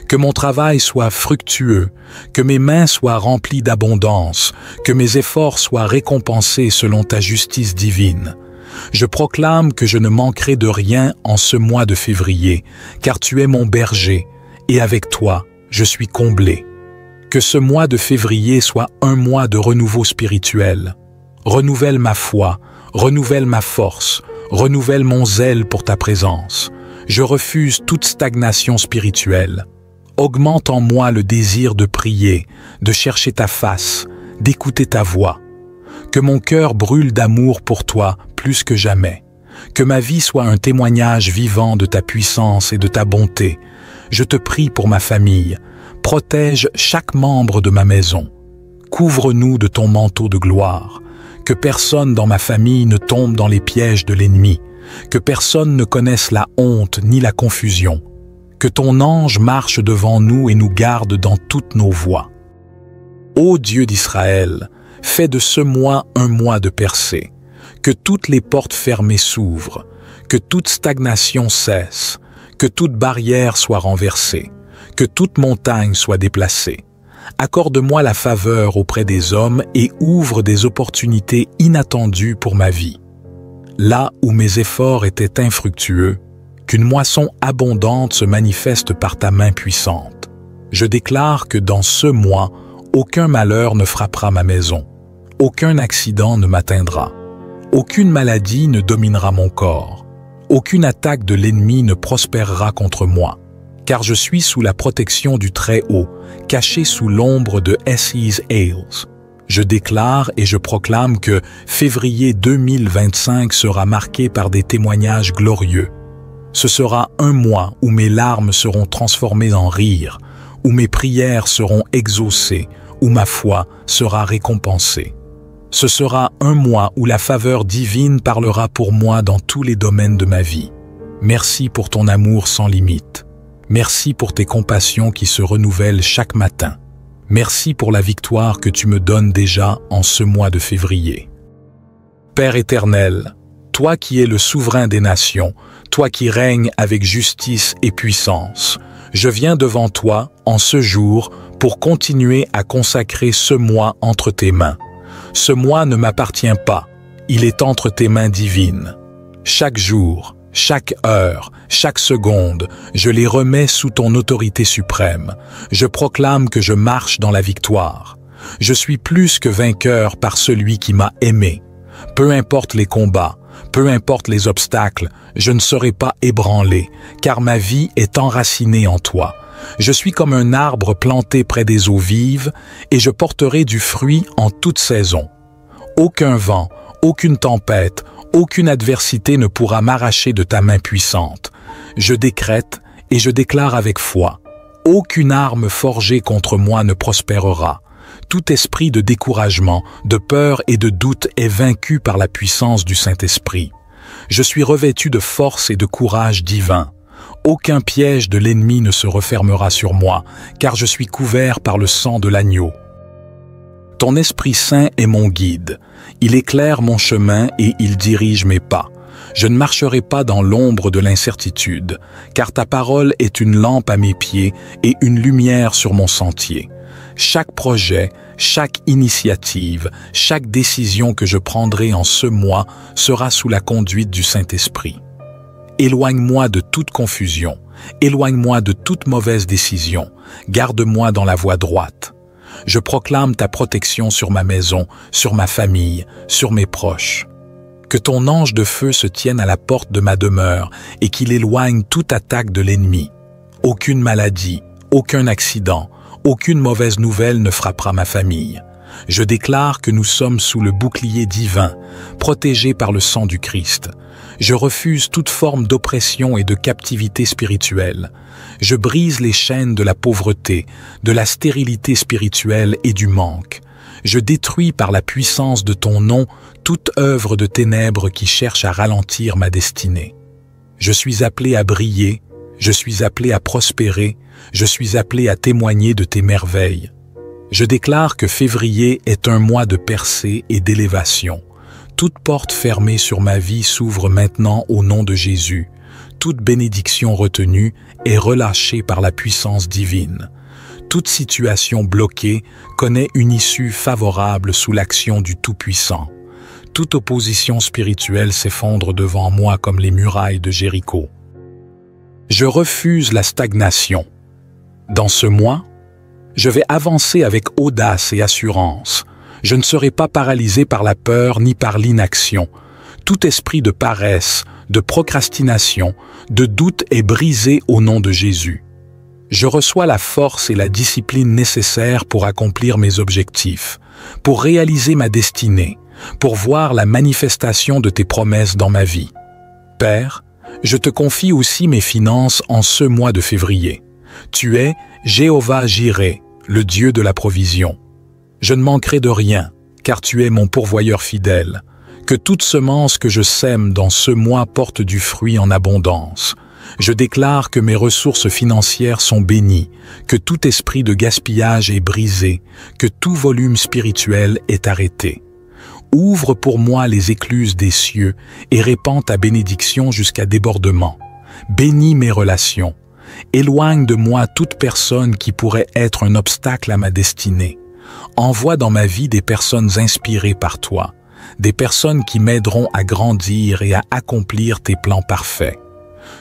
A: Que mon travail soit fructueux, que mes mains soient remplies d'abondance, que mes efforts soient récompensés selon ta justice divine. Je proclame que je ne manquerai de rien en ce mois de février, car tu es mon berger, et avec toi, je suis comblé. Que ce mois de février soit un mois de renouveau spirituel. Renouvelle ma foi, renouvelle ma force, renouvelle mon zèle pour ta présence. Je refuse toute stagnation spirituelle. Augmente en moi le désir de prier, de chercher ta face, d'écouter ta voix. Que mon cœur brûle d'amour pour toi plus que jamais. Que ma vie soit un témoignage vivant de ta puissance et de ta bonté. Je te prie pour ma famille. Protège chaque membre de ma maison. Couvre-nous de ton manteau de gloire. Que personne dans ma famille ne tombe dans les pièges de l'ennemi. Que personne ne connaisse la honte ni la confusion. Que ton ange marche devant nous et nous garde dans toutes nos voies. Ô Dieu d'Israël, fais de ce mois un mois de percée. Que toutes les portes fermées s'ouvrent. Que toute stagnation cesse. Que toute barrière soit renversée. Que toute montagne soit déplacée. Accorde-moi la faveur auprès des hommes et ouvre des opportunités inattendues pour ma vie. Là où mes efforts étaient infructueux, qu'une moisson abondante se manifeste par ta main puissante. Je déclare que dans ce mois, aucun malheur ne frappera ma maison, aucun accident ne m'atteindra, aucune maladie ne dominera mon corps, aucune attaque de l'ennemi ne prospérera contre moi, car je suis sous la protection du Très-Haut, caché sous l'ombre de Esses Ailes. Je déclare et je proclame que février 2025 sera marqué par des témoignages glorieux. Ce sera un mois où mes larmes seront transformées en rire, où mes prières seront exaucées, où ma foi sera récompensée. Ce sera un mois où la faveur divine parlera pour moi dans tous les domaines de ma vie. Merci pour ton amour sans limite. Merci pour tes compassions qui se renouvellent chaque matin. Merci pour la victoire que tu me donnes déjà en ce mois de février. Père éternel, toi qui es le souverain des nations, toi qui règnes avec justice et puissance, je viens devant toi en ce jour pour continuer à consacrer ce mois entre tes mains. Ce mois ne m'appartient pas, il est entre tes mains divines. Chaque jour, chaque heure, chaque seconde, je les remets sous ton autorité suprême. Je proclame que je marche dans la victoire. Je suis plus que vainqueur par celui qui m'a aimé. Peu importe les combats, peu importe les obstacles, je ne serai pas ébranlé, car ma vie est enracinée en toi. Je suis comme un arbre planté près des eaux vives, et je porterai du fruit en toute saison. Aucun vent, aucune tempête, aucune adversité ne pourra m'arracher de ta main puissante. Je décrète et je déclare avec foi. Aucune arme forgée contre moi ne prospérera. Tout esprit de découragement, de peur et de doute est vaincu par la puissance du Saint-Esprit. Je suis revêtu de force et de courage divin. Aucun piège de l'ennemi ne se refermera sur moi, car je suis couvert par le sang de l'agneau. Ton Esprit Saint est mon guide. Il éclaire mon chemin et il dirige mes pas. Je ne marcherai pas dans l'ombre de l'incertitude, car ta parole est une lampe à mes pieds et une lumière sur mon sentier. Chaque projet, chaque initiative, chaque décision que je prendrai en ce mois sera sous la conduite du Saint-Esprit. Éloigne-moi de toute confusion, éloigne-moi de toute mauvaise décision, garde-moi dans la voie droite. Je proclame ta protection sur ma maison, sur ma famille, sur mes proches. Que ton ange de feu se tienne à la porte de ma demeure et qu'il éloigne toute attaque de l'ennemi. Aucune maladie, aucun accident, aucune mauvaise nouvelle ne frappera ma famille. Je déclare que nous sommes sous le bouclier divin, protégés par le sang du Christ. Je refuse toute forme d'oppression et de captivité spirituelle. Je brise les chaînes de la pauvreté, de la stérilité spirituelle et du manque. Je détruis par la puissance de ton nom toute œuvre de ténèbres qui cherche à ralentir ma destinée. Je suis appelé à briller, je suis appelé à prospérer, je suis appelé à témoigner de tes merveilles. Je déclare que février est un mois de percée et d'élévation. Toute porte fermée sur ma vie s'ouvre maintenant au nom de Jésus. Toute bénédiction retenue est relâchée par la puissance divine. Toute situation bloquée connaît une issue favorable sous l'action du Tout-Puissant. Toute opposition spirituelle s'effondre devant moi comme les murailles de Jéricho. Je refuse la stagnation. Dans ce mois, je vais avancer avec audace et assurance. Je ne serai pas paralysé par la peur ni par l'inaction. Tout esprit de paresse, de procrastination, de doute est brisé au nom de Jésus. Je reçois la force et la discipline nécessaires pour accomplir mes objectifs, pour réaliser ma destinée, pour voir la manifestation de tes promesses dans ma vie. Père, je te confie aussi mes finances en ce mois de février. Tu es Jéhovah Jireh, le Dieu de la provision. Je ne manquerai de rien, car tu es mon pourvoyeur fidèle. Que toute semence que je sème dans ce mois porte du fruit en abondance. Je déclare que mes ressources financières sont bénies, que tout esprit de gaspillage est brisé, que tout volume spirituel est arrêté. Ouvre pour moi les écluses des cieux et répands ta bénédiction jusqu'à débordement. Bénis mes relations. Éloigne de moi toute personne qui pourrait être un obstacle à ma destinée. Envoie dans ma vie des personnes inspirées par toi, des personnes qui m'aideront à grandir et à accomplir tes plans parfaits.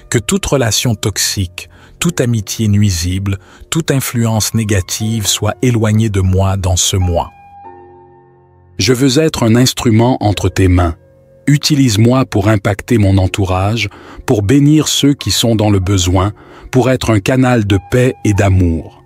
A: Que toute relation toxique, toute amitié nuisible, toute influence négative soit éloignée de moi dans ce mois. Je veux être un instrument entre tes mains. Utilise-moi pour impacter mon entourage, pour bénir ceux qui sont dans le besoin, pour être un canal de paix et d'amour.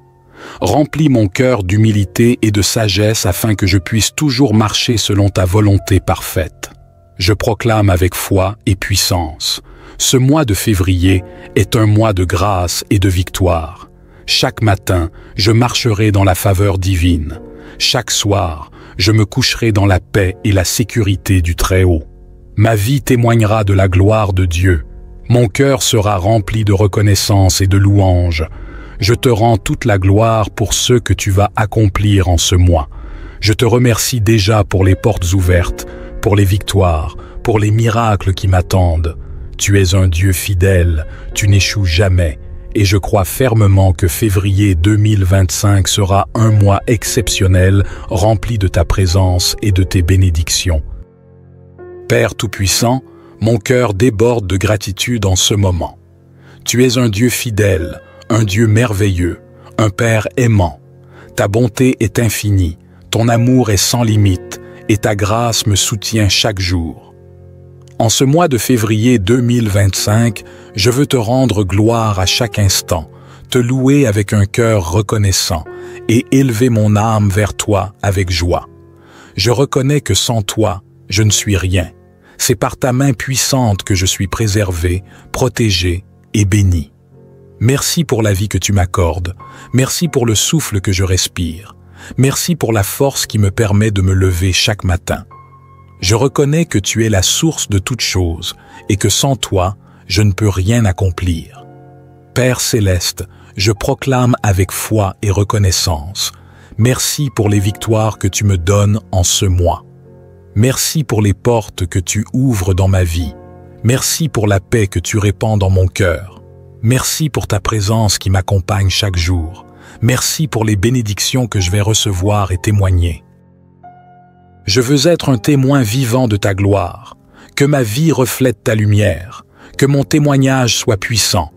A: Remplis mon cœur d'humilité et de sagesse afin que je puisse toujours marcher selon ta volonté parfaite. Je proclame avec foi et puissance. Ce mois de février est un mois de grâce et de victoire. Chaque matin, je marcherai dans la faveur divine. Chaque soir, Je me coucherai dans la paix et la sécurité du Très-Haut. Ma vie témoignera de la gloire de Dieu. Mon cœur sera rempli de reconnaissance et de louange. Je te rends toute la gloire pour ce que tu vas accomplir en ce mois. Je te remercie déjà pour les portes ouvertes, pour les victoires, pour les miracles qui m'attendent. Tu es un Dieu fidèle, tu n'échoues jamais, et je crois fermement que février 2025 sera un mois exceptionnel, rempli de ta présence et de tes bénédictions. Père Tout-Puissant, mon cœur déborde de gratitude en ce moment. Tu es un Dieu fidèle, un Dieu merveilleux, un Père aimant. Ta bonté est infinie, ton amour est sans limite, et ta grâce me soutient chaque jour. En ce mois de février 2025, je veux te rendre gloire à chaque instant, te louer avec un cœur reconnaissant et élever mon âme vers toi avec joie. Je reconnais que sans toi, je ne suis rien. C'est par ta main puissante que je suis préservé, protégé et béni. Merci pour la vie que tu m'accordes. Merci pour le souffle que je respire. Merci pour la force qui me permet de me lever chaque matin. Je reconnais que tu es la source de toutes choses et que sans toi, je ne peux rien accomplir. Père céleste, je proclame avec foi et reconnaissance. Merci pour les victoires que tu me donnes en ce mois. Merci pour les portes que tu ouvres dans ma vie. Merci pour la paix que tu répands dans mon cœur. Merci pour ta présence qui m'accompagne chaque jour. Merci pour les bénédictions que je vais recevoir et témoigner. Je veux être un témoin vivant de ta gloire, que ma vie reflète ta lumière, que mon témoignage soit puissant,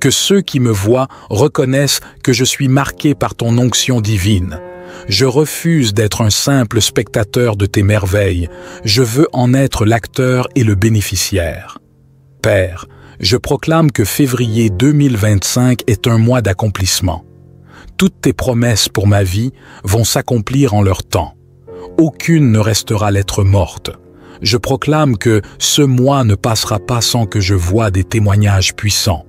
A: que ceux qui me voient reconnaissent que je suis marqué par ton onction divine. Je refuse d'être un simple spectateur de tes merveilles, je veux en être l'acteur et le bénéficiaire. Père, je proclame que février 2025 est un mois d'accomplissement. Toutes tes promesses pour ma vie vont s'accomplir en leur temps. Aucune ne restera lettre morte. Je proclame que ce mois ne passera pas sans que je voie des témoignages puissants.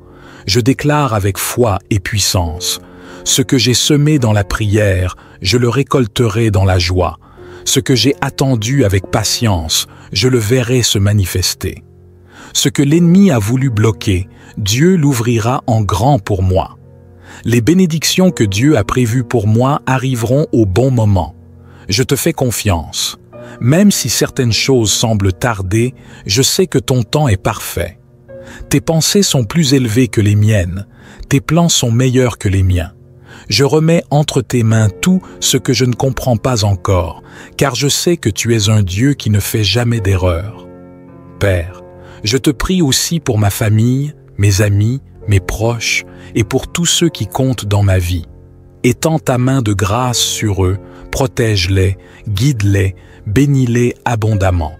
A: Je déclare avec foi et puissance. Ce que j'ai semé dans la prière, je le récolterai dans la joie. Ce que j'ai attendu avec patience, je le verrai se manifester. Ce que l'ennemi a voulu bloquer, Dieu l'ouvrira en grand pour moi. Les bénédictions que Dieu a prévues pour moi arriveront au bon moment. Je te fais confiance. Même si certaines choses semblent tarder, je sais que ton temps est parfait. Tes pensées sont plus élevées que les miennes. Tes plans sont meilleurs que les miens. Je remets entre tes mains tout ce que je ne comprends pas encore, car je sais que tu es un Dieu qui ne fait jamais d'erreur. Père, je te prie aussi pour ma famille, mes amis, mes proches et pour tous ceux qui comptent dans ma vie. Étends ta main de grâce sur eux, protège-les, guide-les, bénis-les abondamment.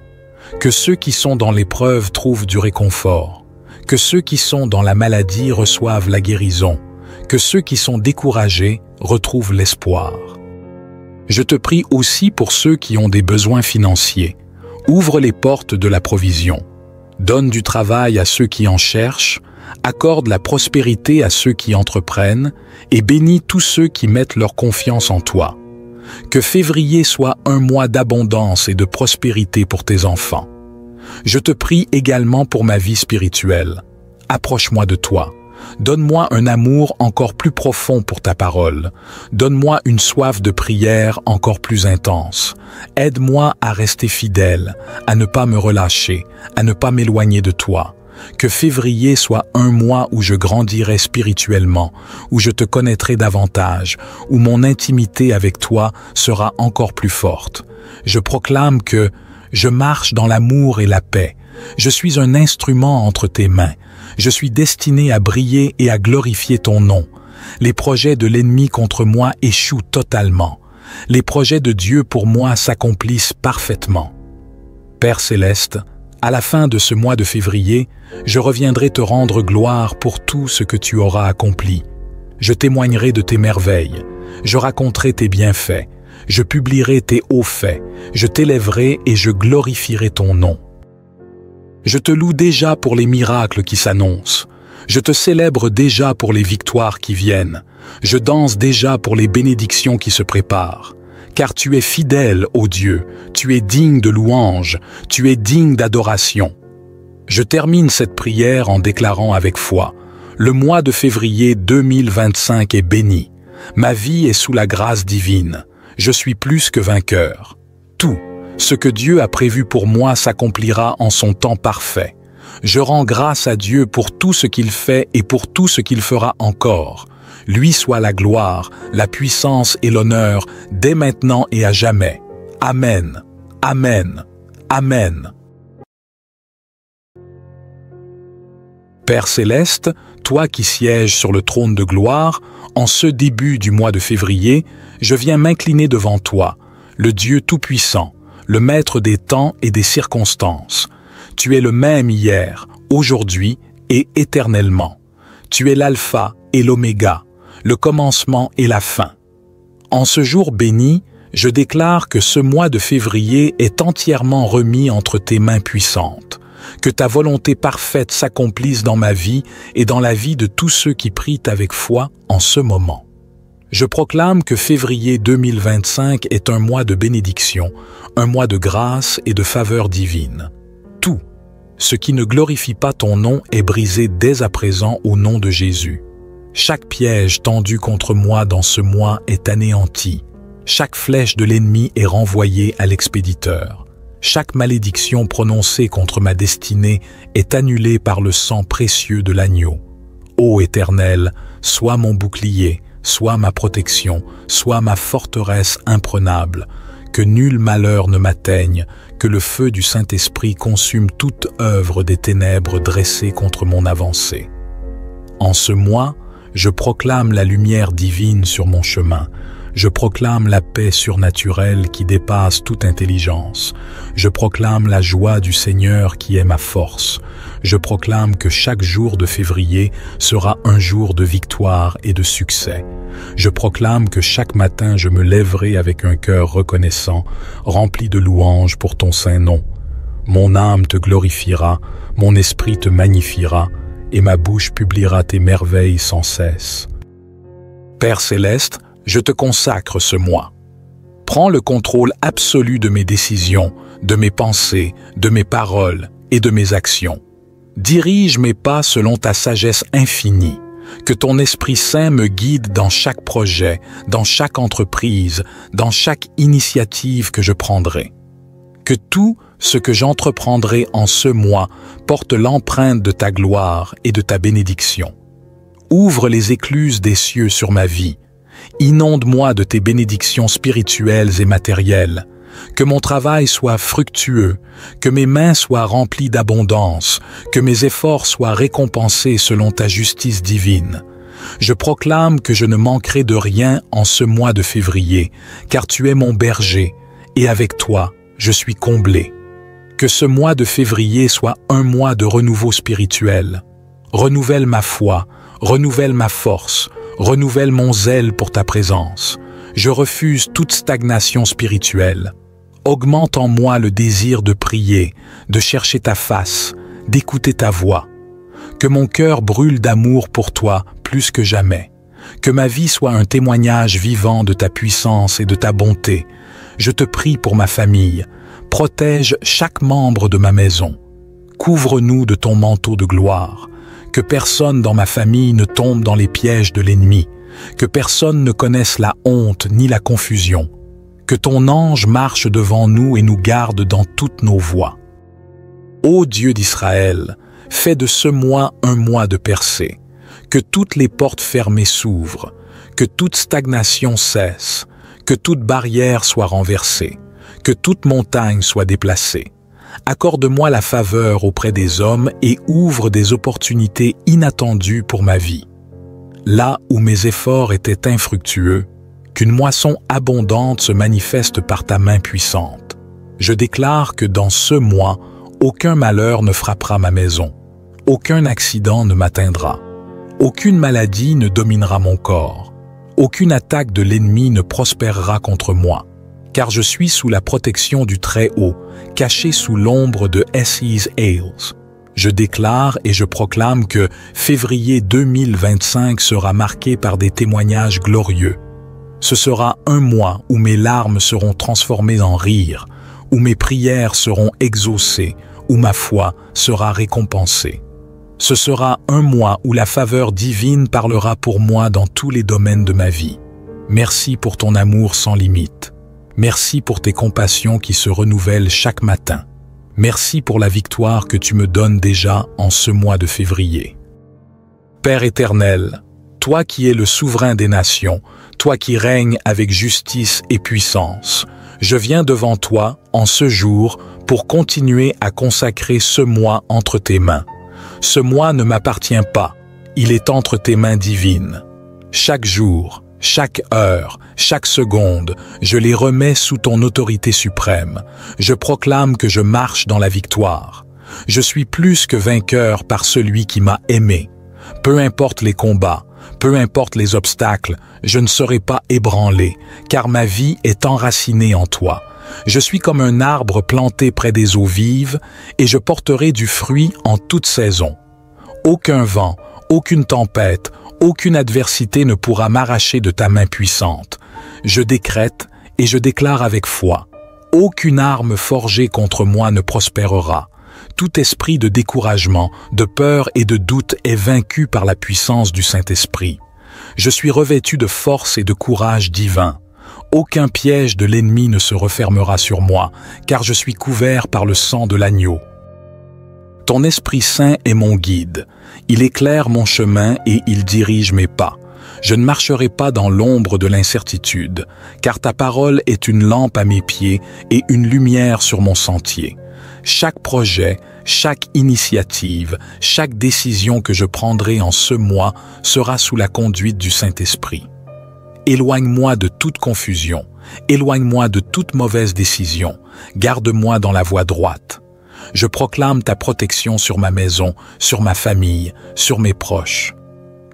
A: Que ceux qui sont dans l'épreuve trouvent du réconfort. Que ceux qui sont dans la maladie reçoivent la guérison. Que ceux qui sont découragés retrouvent l'espoir. Je te prie aussi pour ceux qui ont des besoins financiers. Ouvre les portes de la provision. Donne du travail à ceux qui en cherchent. Accorde la prospérité à ceux qui entreprennent et bénis tous ceux qui mettent leur confiance en toi. Que février soit un mois d'abondance et de prospérité pour tes enfants. Je te prie également pour ma vie spirituelle. Approche-moi de toi. Donne-moi un amour encore plus profond pour ta parole. Donne-moi une soif de prière encore plus intense. Aide-moi à rester fidèle, à ne pas me relâcher, à ne pas m'éloigner de toi. Que février soit un mois où je grandirai spirituellement, où je te connaîtrai davantage, où mon intimité avec toi sera encore plus forte. Je proclame que je marche dans l'amour et la paix. Je suis un instrument entre tes mains. Je suis destiné à briller et à glorifier ton nom. Les projets de l'ennemi contre moi échouent totalement. Les projets de Dieu pour moi s'accomplissent parfaitement. Père céleste, à la fin de ce mois de février, je reviendrai te rendre gloire pour tout ce que tu auras accompli. Je témoignerai de tes merveilles. Je raconterai tes bienfaits. Je publierai tes hauts faits. Je t'élèverai et je glorifierai ton nom. Je te loue déjà pour les miracles qui s'annoncent. Je te célèbre déjà pour les victoires qui viennent. Je danse déjà pour les bénédictions qui se préparent. car tu es fidèle, ô Dieu, tu es digne de louange, tu es digne d'adoration. Je termine cette prière en déclarant avec foi: le mois de février 2025 est béni. Ma vie est sous la grâce divine. Je suis plus que vainqueur. Tout ce que Dieu a prévu pour moi s'accomplira en son temps parfait. Je rends grâce à Dieu pour tout ce qu'il fait et pour tout ce qu'il fera encore. Lui soit la gloire, la puissance et l'honneur, dès maintenant et à jamais. Amen. Amen. Amen. Père céleste, toi qui sièges sur le trône de gloire, en ce début du mois de février, je viens m'incliner devant toi, le Dieu Tout-Puissant, le Maître des temps et des circonstances. Tu es le même hier, aujourd'hui et éternellement. Tu es l'alpha et l'oméga, le commencement et la fin. En ce jour béni, je déclare que ce mois de février est entièrement remis entre tes mains puissantes. Que ta volonté parfaite s'accomplisse dans ma vie et dans la vie de tous ceux qui prient avec foi en ce moment. Je proclame que février 2025 est un mois de bénédiction, un mois de grâce et de faveur divine. Tout ce qui ne glorifie pas ton nom est brisé dès à présent au nom de Jésus. Chaque piège tendu contre moi dans ce mois est anéanti. Chaque flèche de l'ennemi est renvoyée à l'expéditeur. Chaque malédiction prononcée contre ma destinée est annulée par le sang précieux de l'agneau. Ô Éternel, sois mon bouclier, sois ma protection, sois ma forteresse imprenable. Que nul malheur ne m'atteigne, que le feu du Saint-Esprit consume toute œuvre des ténèbres dressées contre mon avancée. En ce mois, je proclame la lumière divine sur mon chemin. Je proclame la paix surnaturelle qui dépasse toute intelligence. Je proclame la joie du Seigneur qui est ma force. Je proclame que chaque jour de février sera un jour de victoire et de succès. Je proclame que chaque matin je me lèverai avec un cœur reconnaissant, rempli de louanges pour ton saint nom. Mon âme te glorifiera, mon esprit te magnifiera, et ma bouche publiera tes merveilles sans cesse. Père céleste, je te consacre ce mois. Prends le contrôle absolu de mes décisions, de mes pensées, de mes paroles et de mes actions. Dirige mes pas selon ta sagesse infinie. Que ton Esprit Saint me guide dans chaque projet, dans chaque entreprise, dans chaque initiative que je prendrai. Que tout ce que j'entreprendrai en ce mois porte l'empreinte de ta gloire et de ta bénédiction. Ouvre les écluses des cieux sur ma vie. Inonde-moi de tes bénédictions spirituelles et matérielles. Que mon travail soit fructueux, que mes mains soient remplies d'abondance, que mes efforts soient récompensés selon ta justice divine. Je proclame que je ne manquerai de rien en ce mois de février, car tu es mon berger, et avec toi, je suis comblé. Que ce mois de février soit un mois de renouveau spirituel. Renouvelle ma foi, renouvelle ma force, renouvelle mon zèle pour ta présence. Je refuse toute stagnation spirituelle. Augmente en moi le désir de prier, de chercher ta face, d'écouter ta voix. Que mon cœur brûle d'amour pour toi plus que jamais. Que ma vie soit un témoignage vivant de ta puissance et de ta bonté. Je te prie pour ma famille. Protège chaque membre de ma maison. Couvre-nous de ton manteau de gloire. Que personne dans ma famille ne tombe dans les pièges de l'ennemi. Que personne ne connaisse la honte ni la confusion. Que ton ange marche devant nous et nous garde dans toutes nos voies. Ô Dieu d'Israël, fais de ce mois un mois de percée. Que toutes les portes fermées s'ouvrent. Que toute stagnation cesse. Que toute barrière soit renversée. Que toute montagne soit déplacée. Accorde-moi la faveur auprès des hommes et ouvre des opportunités inattendues pour ma vie. Là où mes efforts étaient infructueux, qu'une moisson abondante se manifeste par ta main puissante. Je déclare que dans ce mois, aucun malheur ne frappera ma maison, aucun accident ne m'atteindra, aucune maladie ne dominera mon corps, aucune attaque de l'ennemi ne prospérera contre moi, car je suis sous la protection du Très-Haut, caché sous l'ombre de His Ailes. Je déclare et je proclame que février 2025 sera marqué par des témoignages glorieux. Ce sera un mois où mes larmes seront transformées en rire, où mes prières seront exaucées, où ma foi sera récompensée. Ce sera un mois où la faveur divine parlera pour moi dans tous les domaines de ma vie. Merci pour ton amour sans limite. Merci pour tes compassions qui se renouvellent chaque matin. Merci pour la victoire que tu me donnes déjà en ce mois de février. Père éternel, toi qui es le souverain des nations, toi qui règnes avec justice et puissance, je viens devant toi en ce jour pour continuer à consacrer ce mois entre tes mains. Ce mois ne m'appartient pas, il est entre tes mains divines. Chaque jour, chaque heure, chaque seconde, je les remets sous ton autorité suprême. Je proclame que je marche dans la victoire. Je suis plus que vainqueur par celui qui m'a aimé. Peu importe les combats, peu importe les obstacles, je ne serai pas ébranlé, car ma vie est enracinée en toi. Je suis comme un arbre planté près des eaux vives, et je porterai du fruit en toute saison. Aucun vent, aucune tempête, aucune adversité ne pourra m'arracher de ta main puissante. Je décrète et je déclare avec foi. Aucune arme forgée contre moi ne prospérera. Tout esprit de découragement, de peur et de doute est vaincu par la puissance du Saint-Esprit. Je suis revêtu de force et de courage divin. Aucun piège de l'ennemi ne se refermera sur moi, car je suis couvert par le sang de l'agneau. Ton Esprit Saint est mon guide. Il éclaire mon chemin et il dirige mes pas. Je ne marcherai pas dans l'ombre de l'incertitude, car ta parole est une lampe à mes pieds et une lumière sur mon sentier. Chaque projet, chaque initiative, chaque décision que je prendrai en ce mois sera sous la conduite du Saint-Esprit. Éloigne-moi de toute confusion, éloigne-moi de toute mauvaise décision, garde-moi dans la voie droite. Je proclame ta protection sur ma maison, sur ma famille, sur mes proches.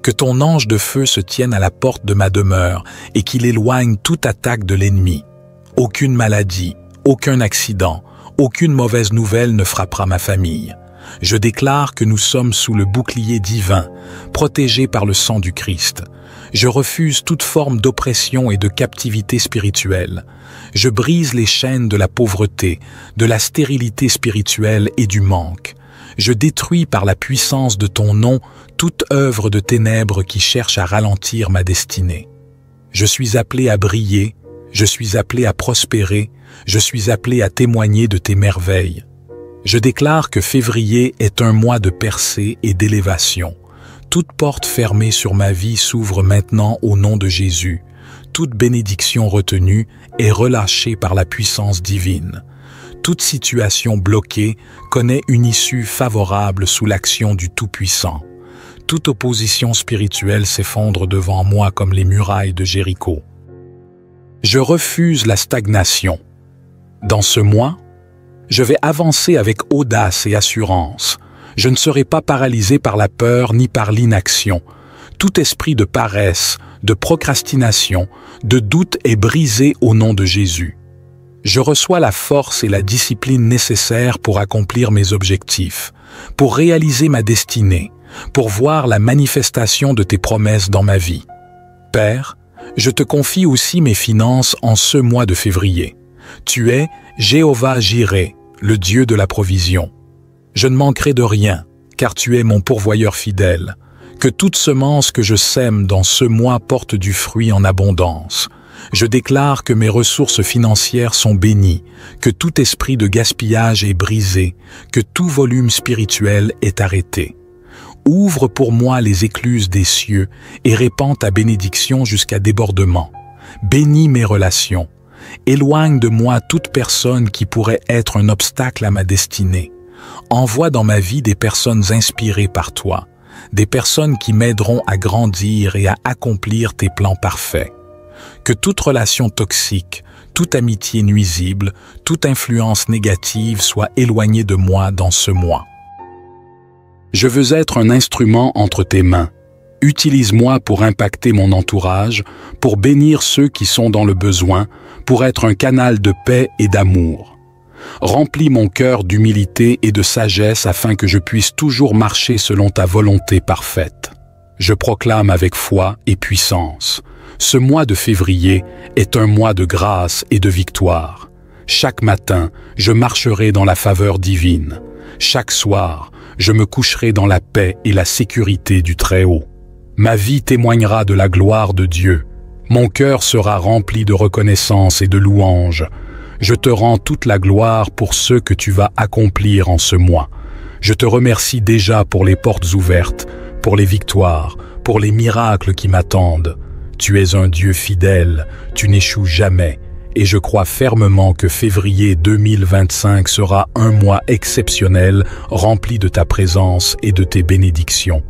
A: Que ton ange de feu se tienne à la porte de ma demeure et qu'il éloigne toute attaque de l'ennemi. Aucune maladie, aucun accident, aucune mauvaise nouvelle ne frappera ma famille. Je déclare que nous sommes sous le bouclier divin, protégés par le sang du Christ. Je refuse toute forme d'oppression et de captivité spirituelle. Je brise les chaînes de la pauvreté, de la stérilité spirituelle et du manque. Je détruis par la puissance de ton nom toute œuvre de ténèbres qui cherche à ralentir ma destinée. Je suis appelé à briller, je suis appelé à prospérer, je suis appelé à témoigner de tes merveilles. Je déclare que février est un mois de percée et d'élévation. Toute porte fermée sur ma vie s'ouvre maintenant au nom de Jésus. Toute bénédiction retenue est relâchée par la puissance divine. Toute situation bloquée connaît une issue favorable sous l'action du Tout-Puissant. Toute opposition spirituelle s'effondre devant moi comme les murailles de Jéricho. Je refuse la stagnation. Dans ce mois, je vais avancer avec audace et assurance. Je ne serai pas paralysé par la peur ni par l'inaction. Tout esprit de paresse, de procrastination, de doute est brisé au nom de Jésus. Je reçois la force et la discipline nécessaires pour accomplir mes objectifs, pour réaliser ma destinée, pour voir la manifestation de tes promesses dans ma vie. Père, je te confie aussi mes finances en ce mois de février. Tu es Jéhovah Jireh, le Dieu de la provision. Je ne manquerai de rien, car tu es mon pourvoyeur fidèle. Que toute semence que je sème dans ce mois porte du fruit en abondance. Je déclare que mes ressources financières sont bénies, que tout esprit de gaspillage est brisé, que tout volume spirituel est arrêté. Ouvre pour moi les écluses des cieux et répands ta bénédiction jusqu'à débordement. Bénis mes relations. Éloigne de moi toute personne qui pourrait être un obstacle à ma destinée. Envoie dans ma vie des personnes inspirées par toi, des personnes qui m'aideront à grandir et à accomplir tes plans parfaits. Que toute relation toxique, toute amitié nuisible, toute influence négative soit éloignée de moi dans ce mois. Je veux être un instrument entre tes mains. Utilise-moi pour impacter mon entourage, pour bénir ceux qui sont dans le besoin, pour être un canal de paix et d'amour. Remplis mon cœur d'humilité et de sagesse afin que je puisse toujours marcher selon ta volonté parfaite. Je proclame avec foi et puissance. Ce mois de février est un mois de grâce et de victoire. Chaque matin, je marcherai dans la faveur divine. Chaque soir, je me coucherai dans la paix et la sécurité du Très-Haut. Ma vie témoignera de la gloire de Dieu. Mon cœur sera rempli de reconnaissance et de louange. Je te rends toute la gloire pour ce que tu vas accomplir en ce mois. Je te remercie déjà pour les portes ouvertes, pour les victoires, pour les miracles qui m'attendent. Tu es un Dieu fidèle, tu n'échoues jamais, et je crois fermement que février 2025 sera un mois exceptionnel, rempli de ta présence et de tes bénédictions.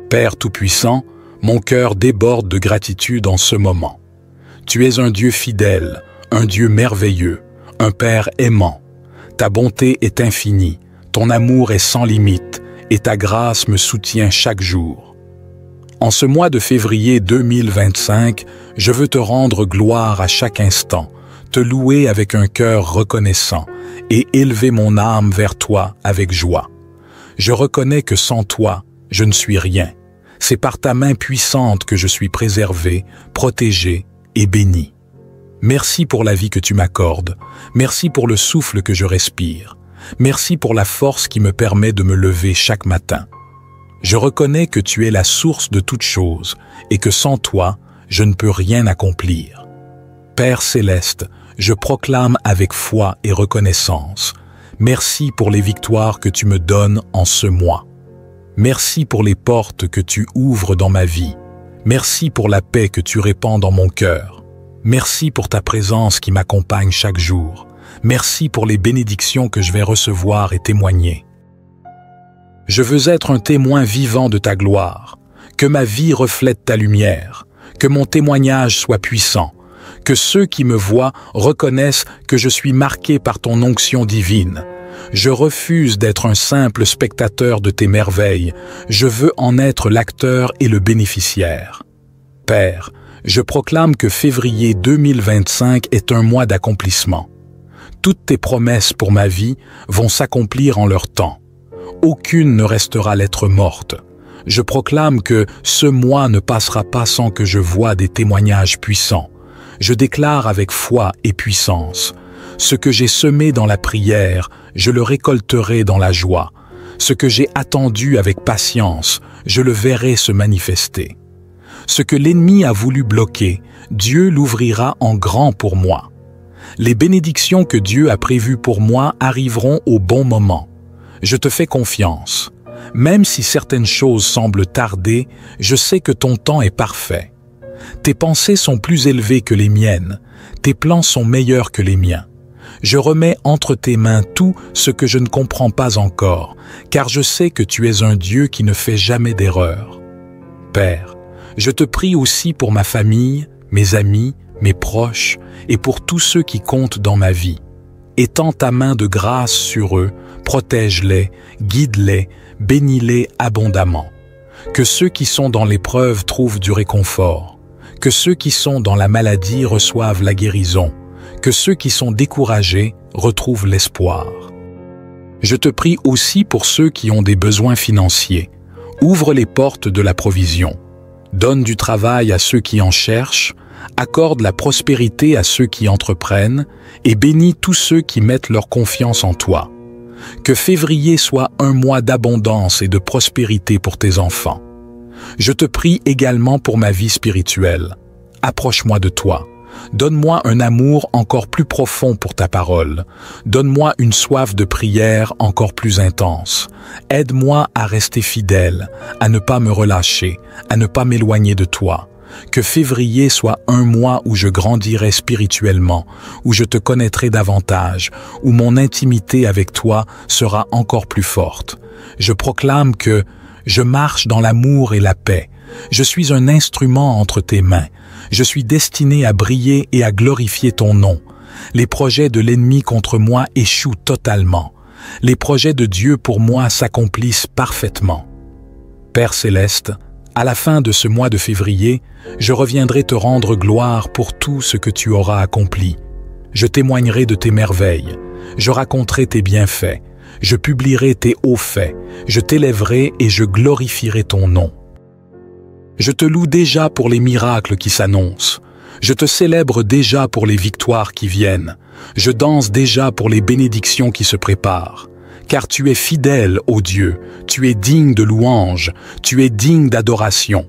A: Père Tout-Puissant, mon cœur déborde de gratitude en ce moment. Tu es un Dieu fidèle, un Dieu merveilleux, un Père aimant. Ta bonté est infinie, ton amour est sans limite, et ta grâce me soutient chaque jour. En ce mois de février 2025, je veux te rendre gloire à chaque instant, te louer avec un cœur reconnaissant et élever mon âme vers toi avec joie. Je reconnais que sans toi, je ne suis rien. C'est par ta main puissante que je suis préservé, protégé et béni. Merci pour la vie que tu m'accordes. Merci pour le souffle que je respire. Merci pour la force qui me permet de me lever chaque matin. Je reconnais que tu es la source de toutes choses et que sans toi, je ne peux rien accomplir. Père céleste, je proclame avec foi et reconnaissance. Merci pour les victoires que tu me donnes en ce mois. Merci pour les portes que tu ouvres dans ma vie. Merci pour la paix que tu répands dans mon cœur. Merci pour ta présence qui m'accompagne chaque jour. Merci pour les bénédictions que je vais recevoir et témoigner. Je veux être un témoin vivant de ta gloire, que ma vie reflète ta lumière, que mon témoignage soit puissant, que ceux qui me voient reconnaissent que je suis marqué par ton onction divine. Je refuse d'être un simple spectateur de tes merveilles, je veux en être l'acteur et le bénéficiaire. Père, je proclame que février 2025 est un mois d'accomplissement. Toutes tes promesses pour ma vie vont s'accomplir en leur temps. Aucune ne restera lettre morte. Je proclame que ce mois ne passera pas sans que je voie des témoignages puissants. Je déclare avec foi et puissance. Ce que j'ai semé dans la prière, je le récolterai dans la joie. Ce que j'ai attendu avec patience, je le verrai se manifester. Ce que l'ennemi a voulu bloquer, Dieu l'ouvrira en grand pour moi. Les bénédictions que Dieu a prévues pour moi arriveront au bon moment. Je te fais confiance. Même si certaines choses semblent tarder, je sais que ton temps est parfait. Tes pensées sont plus élevées que les miennes. Tes plans sont meilleurs que les miens. Je remets entre tes mains tout ce que je ne comprends pas encore, car je sais que tu es un Dieu qui ne fait jamais d'erreur. Père, je te prie aussi pour ma famille, mes amis, mes proches et pour tous ceux qui comptent dans ma vie. Étends ta main de grâce sur eux, protège-les, guide-les, bénis-les abondamment. Que ceux qui sont dans l'épreuve trouvent du réconfort. Que ceux qui sont dans la maladie reçoivent la guérison. Que ceux qui sont découragés retrouvent l'espoir. Je te prie aussi pour ceux qui ont des besoins financiers. Ouvre les portes de la provision. Donne du travail à ceux qui en cherchent. Accorde la prospérité à ceux qui entreprennent et bénis tous ceux qui mettent leur confiance en toi. Que février soit un mois d'abondance et de prospérité pour tes enfants. Je te prie également pour ma vie spirituelle. Approche-moi de toi. Donne-moi un amour encore plus profond pour ta parole. Donne-moi une soif de prière encore plus intense. Aide-moi à rester fidèle, à ne pas me relâcher, à ne pas m'éloigner de toi. Que février soit un mois où je grandirai spirituellement, où je te connaîtrai davantage, où mon intimité avec toi sera encore plus forte. Je proclame que je marche dans l'amour et la paix. Je suis un instrument entre tes mains. Je suis destiné à briller et à glorifier ton nom. Les projets de l'ennemi contre moi échouent totalement. Les projets de Dieu pour moi s'accomplissent parfaitement. Père céleste, à la fin de ce mois de février, je reviendrai te rendre gloire pour tout ce que tu auras accompli. Je témoignerai de tes merveilles. Je raconterai tes bienfaits. Je publierai tes hauts faits. Je t'élèverai et je glorifierai ton nom. Je te loue déjà pour les miracles qui s'annoncent. Je te célèbre déjà pour les victoires qui viennent. Je danse déjà pour les bénédictions qui se préparent. Car tu es fidèle, ô Dieu, tu es digne de louange, tu es digne d'adoration.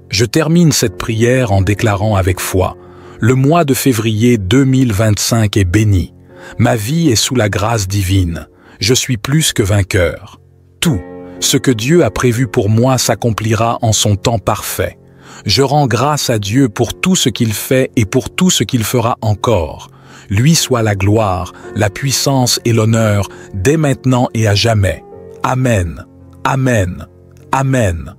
A: Je termine cette prière en déclarant avec foi: le mois de février 2025 est béni. Ma vie est sous la grâce divine. Je suis plus que vainqueur. Tout ce que Dieu a prévu pour moi s'accomplira en son temps parfait. Je rends grâce à Dieu pour tout ce qu'il fait et pour tout ce qu'il fera encore. Lui soit la gloire, la puissance et l'honneur, dès maintenant et à jamais. Amen. Amen. Amen.